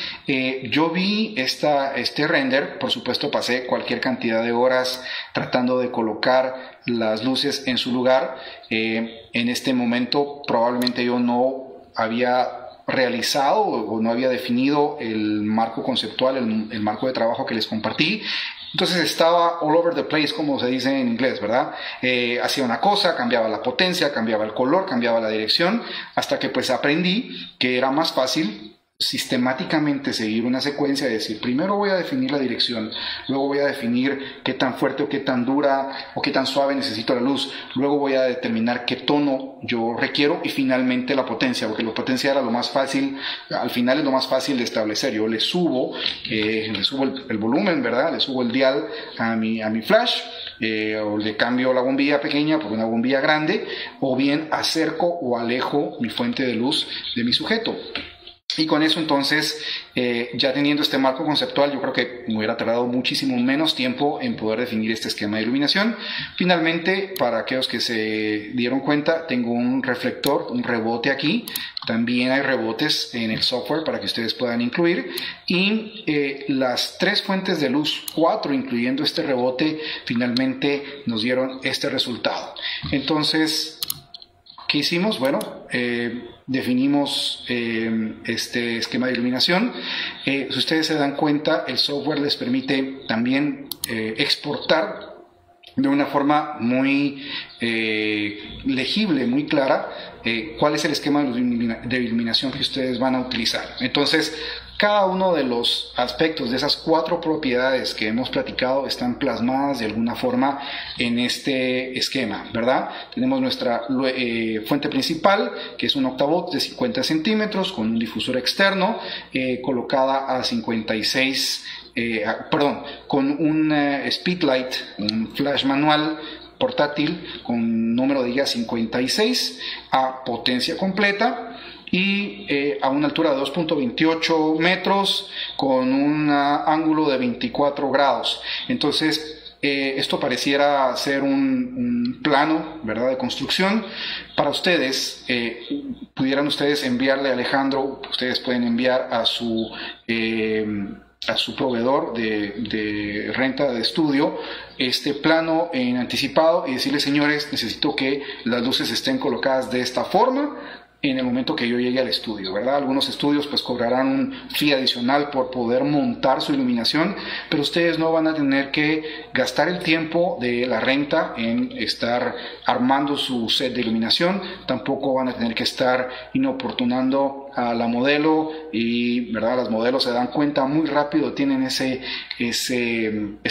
Speaker 2: yo vi este render, por supuesto pasé cualquier cantidad de horas tratando de colocar las luces en su lugar. En este momento probablemente yo no había realizado o no había definido el marco conceptual, el marco de trabajo que les compartí. Entonces estaba all over the place, como se dice en inglés, ¿verdad? Hacía una cosa, cambiaba la potencia, cambiaba el color, cambiaba la dirección, hasta que pues aprendí que era más fácil sistemáticamente seguir una secuencia, es decir, primero voy a definir la dirección, luego voy a definir qué tan fuerte o qué tan dura o qué tan suave necesito la luz, luego voy a determinar qué tono yo requiero y finalmente la potencia, porque la potencia era lo más fácil, al final es lo más fácil de establecer. Yo le subo el volumen, ¿verdad? Le subo el dial a mi flash, o le cambio la bombilla pequeña por una bombilla grande, o bien acerco o alejo mi fuente de luz de mi sujeto. Y con eso entonces, ya teniendo este marco conceptual, yo creo que me hubiera tardado muchísimo menos tiempo en poder definir este esquema de iluminación. Finalmente, para aquellos que se dieron cuenta, tengo un reflector, un rebote aquí. También hay rebotes en el software para que ustedes puedan incluir. Y las 3 fuentes de luz, 4 incluyendo este rebote, finalmente nos dieron este resultado. Entonces, ¿qué hicimos? Bueno, definimos este esquema de iluminación. Si ustedes se dan cuenta, el software les permite también exportar de una forma muy legible, muy clara, cuál es el esquema de iluminación que ustedes van a utilizar. Entonces, cada uno de los aspectos de esas 4 propiedades que hemos platicado están plasmadas de alguna forma en este esquema, ¿verdad? Tenemos nuestra fuente principal, que es un octavolt de 50 centímetros con un difusor externo colocada a 56, con un speedlight, un flash manual portátil con número de guía 56 a potencia completa, y a una altura de 2.28 metros con un ángulo de 24 grados. Entonces, esto pareciera ser un plano, ¿verdad?, de construcción. Para ustedes, pudieran ustedes enviarle a Alejandro, ustedes pueden enviar a su proveedor de renta de estudio este plano en anticipado y decirle: señores, necesito que las luces estén colocadas de esta forma en el momento que yo llegue al estudio, ¿verdad? Algunos estudios pues cobrarán un fee adicional por poder montar su iluminación, pero ustedes no van a tener que gastar el tiempo de la renta en estar armando su set de iluminación, tampoco van a tener que estar inoportunando a la modelo y, ¿verdad?, las modelos se dan cuenta muy rápido, tienen ese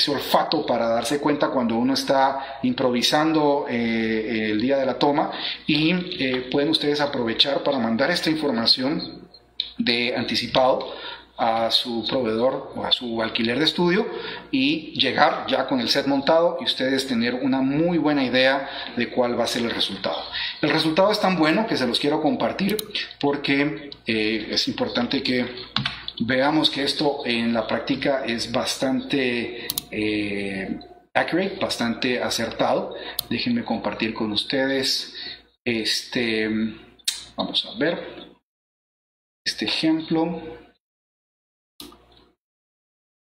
Speaker 2: olfato para darse cuenta cuando uno está improvisando el día de la toma, y pueden ustedes aprovechar para mandar esta información de anticipado a su proveedor o a su alquiler de estudio y llegar ya con el set montado y ustedes tener una muy buena idea de cuál va a ser el resultado. El resultado es tan bueno que se los quiero compartir porque es importante que veamos que esto en la práctica es bastante accurate, bastante acertado. Déjenme compartir con ustedes vamos a ver este ejemplo.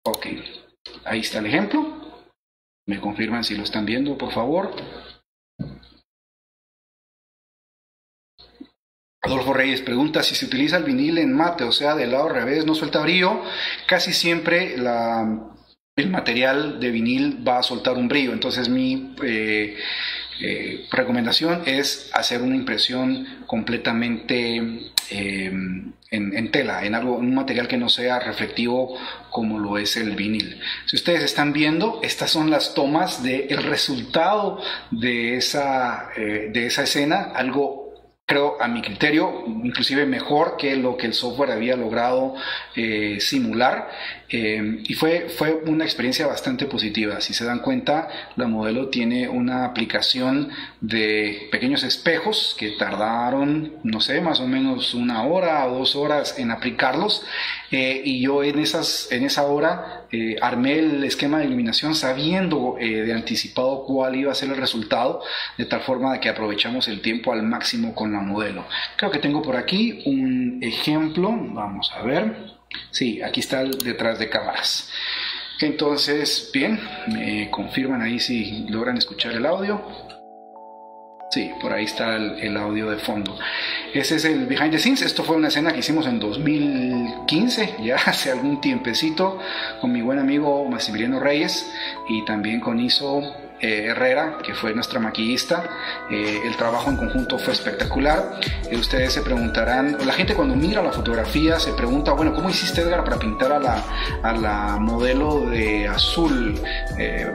Speaker 2: Ok, ahí está el ejemplo. Me confirman si lo están viendo, por favor. Adolfo Reyes pregunta si se utiliza el vinil en mate, o sea, del lado revés, no suelta brillo. Casi siempre el material de vinil va a soltar un brillo, entonces mi recomendación es hacer una impresión completamente en tela, en un material que no sea reflectivo como lo es el vinil. Si ustedes están viendo, estas son las tomas del resultado de esa escena, algo, creo, a mi criterio, inclusive mejor que lo que el software había logrado simular, y fue una experiencia bastante positiva. Si se dan cuenta, la modelo tiene una aplicación de pequeños espejos que tardaron, no sé, más o menos 1 hora o 2 horas en aplicarlos, y yo en esa hora armé el esquema de iluminación sabiendo de anticipado cuál iba a ser el resultado, de tal forma de que aprovechamos el tiempo al máximo con la modelo. Creo que tengo por aquí un ejemplo, vamos a ver. Sí, aquí está el detrás de cámaras. Entonces, bien, me confirman ahí si logran escuchar el audio. Sí, por ahí está el audio de fondo. Ese es el behind the scenes. Esto fue una escena que hicimos en 2015, ya hace algún tiempecito, con mi buen amigo Maximiliano Reyes y también con Iso Herrera, que fue nuestra maquillista. El trabajo en conjunto fue espectacular. Ustedes se preguntarán, o la gente cuando mira la fotografía se pregunta, bueno, ¿cómo hiciste, Edgar, para pintar a la modelo de azul?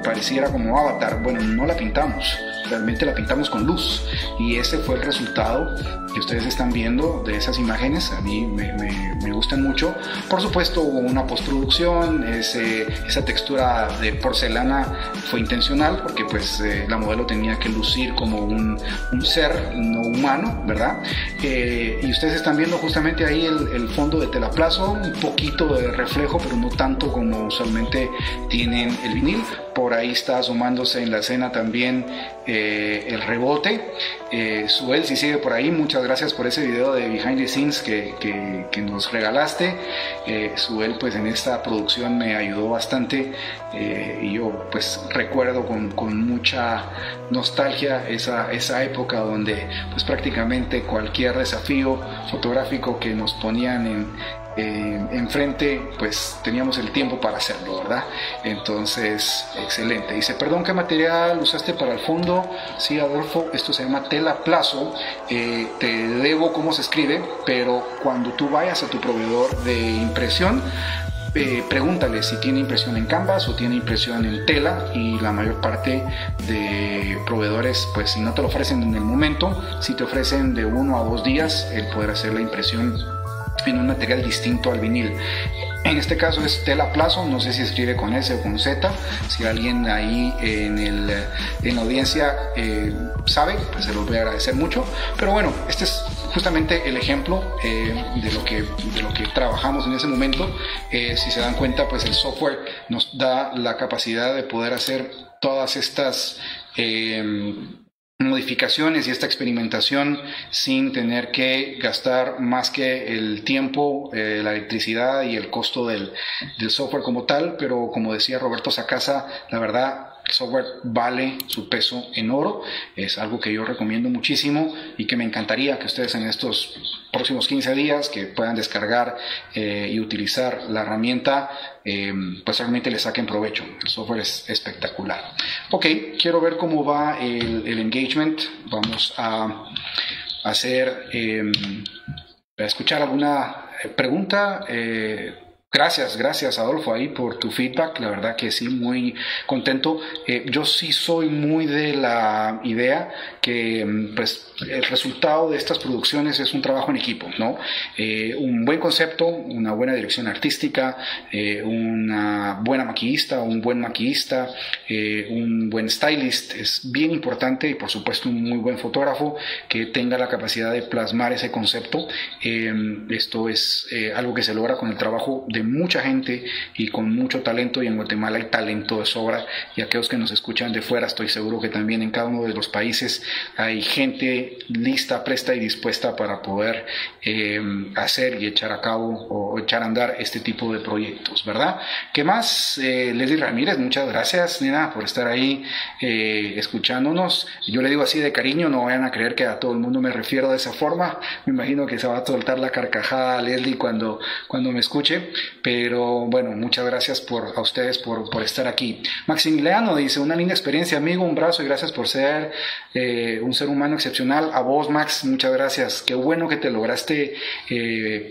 Speaker 2: Pareciera como Avatar. Bueno, no la pintamos, realmente la pintamos con luz, y ese fue el resultado que ustedes están viendo de esas imágenes. A mí me gustan mucho. Por supuesto hubo una postproducción, esa textura de porcelana fue intencional, porque pues la modelo tenía que lucir como un ser no humano, ¿verdad? Y ustedes están viendo justamente ahí el fondo de telaplazo, un poquito de reflejo, pero no tanto como usualmente tienen el vinil. Por ahí está asomándose en la escena también el rebote. Suel, si sigue por ahí, muchas gracias por ese video de behind the scenes que nos regalaste. Suel, pues en esta producción me ayudó bastante, y yo pues recuerdo con mucha nostalgia esa época donde pues prácticamente cualquier desafío fotográfico que nos ponían enfrente, pues teníamos el tiempo para hacerlo, ¿verdad? Entonces, excelente. Dice, perdón, ¿qué material usaste para el fondo? Sí, Adolfo, esto se llama telaplazo. Te debo cómo se escribe, pero cuando tú vayas a tu proveedor de impresión, pregúntale si tiene impresión en Canvas o tiene impresión en tela, y la mayor parte de proveedores, pues si no te lo ofrecen en el momento, si te ofrecen de 1 a 2 días el poder hacer la impresión en un material distinto al vinil. En este caso es telaplazo, no sé si escribe con S o con Z. Si alguien ahí en la audiencia sabe, pues se los voy a agradecer mucho. Pero bueno, este es justamente el ejemplo de lo que trabajamos en ese momento. Si se dan cuenta, pues el software nos da la capacidad de poder hacer todas estas modificaciones y esta experimentación sin tener que gastar más que el tiempo, la electricidad y el costo del software como tal. Pero como decía Roberto Sacasa, la verdad, el software vale su peso en oro. Es algo que yo recomiendo muchísimo y que me encantaría que ustedes en estos próximos 15 días que puedan descargar y utilizar la herramienta, pues realmente le saquen provecho. El software es espectacular. Ok, quiero ver cómo va el engagement. Vamos a hacer, a escuchar alguna pregunta. Gracias Adolfo ahí por tu feedback, la verdad que sí, muy contento. Yo sí soy muy de la idea que pues el resultado de estas producciones es un trabajo en equipo, ¿no? Un buen concepto, una buena dirección artística, una buena maquillista, un buen maquillista, un buen stylist es bien importante, y por supuesto un muy buen fotógrafo que tenga la capacidad de plasmar ese concepto. Esto es algo que se logra con el trabajo de mucha gente y con mucho talento, y en Guatemala hay talento de sobra, y aquellos que nos escuchan de fuera, estoy seguro que también en cada uno de los países hay gente lista, presta y dispuesta para poder hacer y echar a cabo o echar a andar este tipo de proyectos, ¿verdad? ¿Qué más? Leslie Ramírez, muchas gracias, nena, por estar ahí escuchándonos. Yo le digo así de cariño, no vayan a creer que a todo el mundo me refiero de esa forma. Me imagino que se va a soltar la carcajada Leslie cuando me escuche. Pero bueno, muchas gracias a ustedes por estar aquí. Maximiliano dice, una linda experiencia, amigo, un abrazo y gracias por ser un ser humano excepcional. A vos, Max, muchas gracias. Qué bueno que te lograste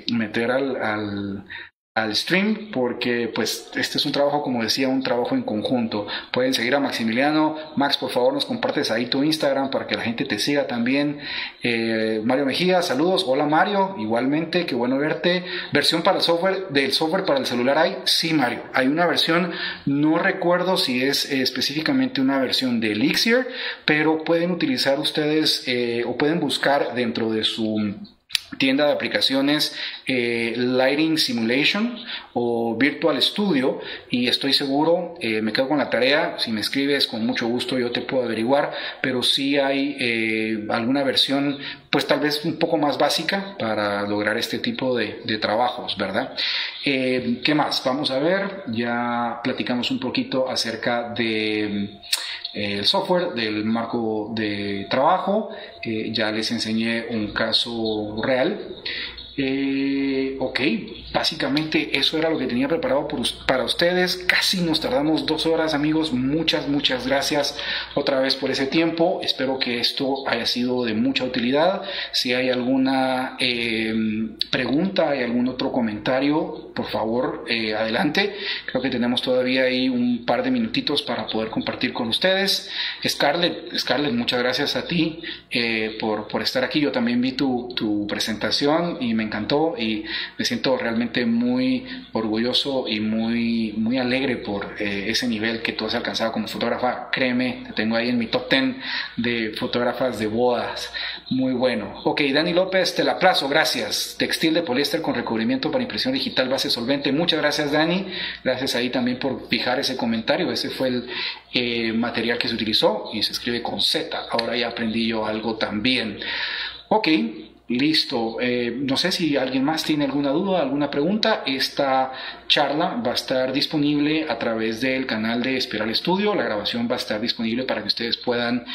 Speaker 2: meter al stream, porque pues este es un trabajo, como decía, un trabajo en conjunto. Pueden seguir a Maximiliano. Max, por favor, nos compartes ahí tu Instagram para que la gente te siga también. Mario Mejía, saludos. Hola Mario, igualmente, qué bueno verte. ¿Versión para el software para el celular hay? Sí, Mario, hay una versión, no recuerdo si es específicamente una versión de Elixir, pero pueden utilizar ustedes o pueden buscar dentro de su tienda de aplicaciones Lighting Simulation o Virtual Studio, y estoy seguro, me quedo con la tarea, si me escribes con mucho gusto yo te puedo averiguar, pero sí hay alguna versión pues tal vez un poco más básica para lograr este tipo de trabajos, ¿verdad? ¿Qué más? Vamos a ver, ya platicamos un poquito acerca de el software, del marco de trabajo. Ya les enseñé un caso real. Ok, básicamente eso era lo que tenía preparado para ustedes. Casi nos tardamos 2 horas, amigos. Muchas gracias otra vez por ese tiempo. Espero que esto haya sido de mucha utilidad. Si hay alguna pregunta, hay algún otro comentario, por favor, adelante. Creo que tenemos todavía ahí un par de minutitos para poder compartir con ustedes. Scarlett, muchas gracias a ti por estar aquí. Yo también vi tu presentación y me encantó, y me siento realmente muy orgulloso y muy alegre por ese nivel que tú has alcanzado como fotógrafa. Créeme, te tengo ahí en mi top 10 de fotógrafas de bodas. Muy bueno. Ok, Dani López, te la aplazo, gracias. Textil de poliéster con recubrimiento para impresión digital, base solvente. Muchas gracias, Dani. Gracias ahí también por fijar ese comentario. Ese fue el material que se utilizó y se escribe con Z. Ahora ya aprendí yo algo también. Ok. Listo, no sé si alguien más tiene alguna duda, alguna pregunta. Esta charla va a estar disponible a través del canal de Espiral Studio. La grabación va a estar disponible para que ustedes puedan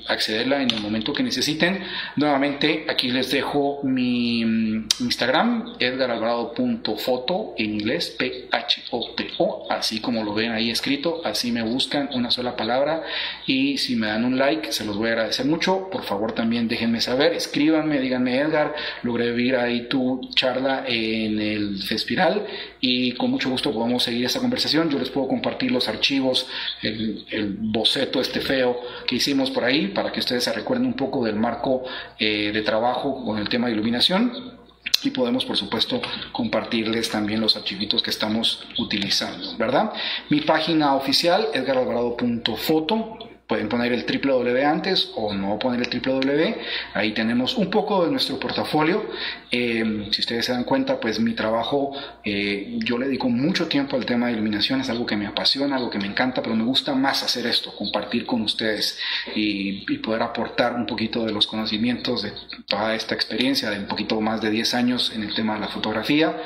Speaker 2: accederla en el momento que necesiten. Nuevamente, aquí les dejo mi Instagram, edgaralvarado.foto, en inglés, PHOTO, así como lo ven ahí escrito. Así me buscan, una sola palabra, y si me dan un like se los voy a agradecer mucho. Por favor, también déjenme saber, escríbanme, díganme: Edgar, logré ver ahí tu charla en el Fespiral, y con mucho gusto podemos seguir esta conversación. Yo les puedo compartir los archivos, el boceto feo que hicimos por ahí, para que ustedes se recuerden un poco del marco de trabajo con el tema de iluminación, y podemos, por supuesto, compartirles también los archivitos que estamos utilizando, ¿verdad? Mi página oficial, edgaralvarado.foto. Pueden poner el www antes o no poner el www. Ahí tenemos un poco de nuestro portafolio. Si ustedes se dan cuenta, pues mi trabajo, yo le dedico mucho tiempo al tema de iluminación. Es algo que me apasiona, algo que me encanta, pero me gusta más hacer esto, compartir con ustedes y poder aportar un poquito de los conocimientos de toda esta experiencia de un poquito más de 10 años en el tema de la fotografía,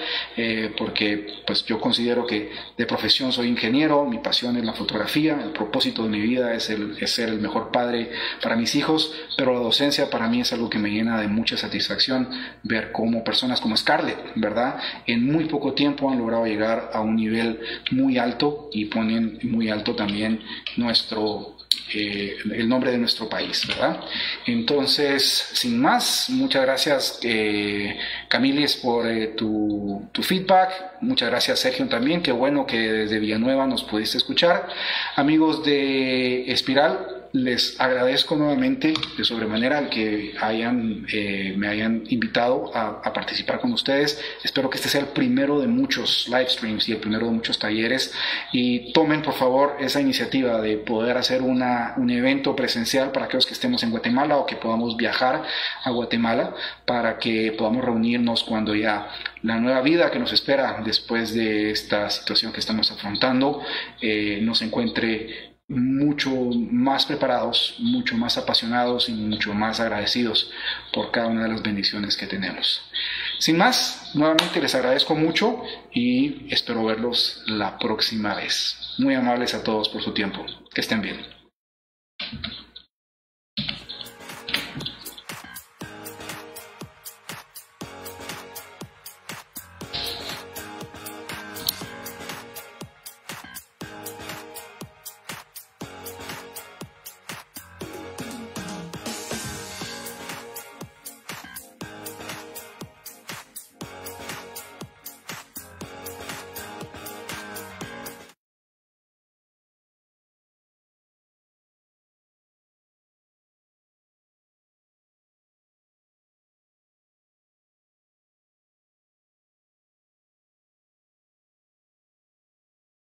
Speaker 2: porque pues yo considero que de profesión soy ingeniero, mi pasión es la fotografía, el propósito de mi vida es ser el mejor padre para mis hijos, pero la docencia para mí es algo que me llena de mucha satisfacción, ver cómo personas como Scarlett, ¿verdad?, en muy poco tiempo han logrado llegar a un nivel muy alto, y ponen muy alto también el nombre de nuestro país, ¿verdad? Entonces, sin más, muchas gracias, Camilis, por tu feedback. Muchas gracias, Sergio, también. Qué bueno que desde Villanueva nos pudiste escuchar. Amigos de Espiral, les agradezco nuevamente de sobremanera el que me hayan invitado a participar con ustedes. Espero que este sea el primero de muchos live streams y el primero de muchos talleres, y tomen por favor esa iniciativa de poder hacer un evento presencial para aquellos que estemos en Guatemala o que podamos viajar a Guatemala, para que podamos reunirnos cuando ya la nueva vida que nos espera después de esta situación que estamos afrontando nos encuentre mucho más preparados, mucho más apasionados y mucho más agradecidos por cada una de las bendiciones que tenemos. Sin más, nuevamente les agradezco mucho y espero verlos la próxima vez. Muy amables a todos por su tiempo. Que estén bien.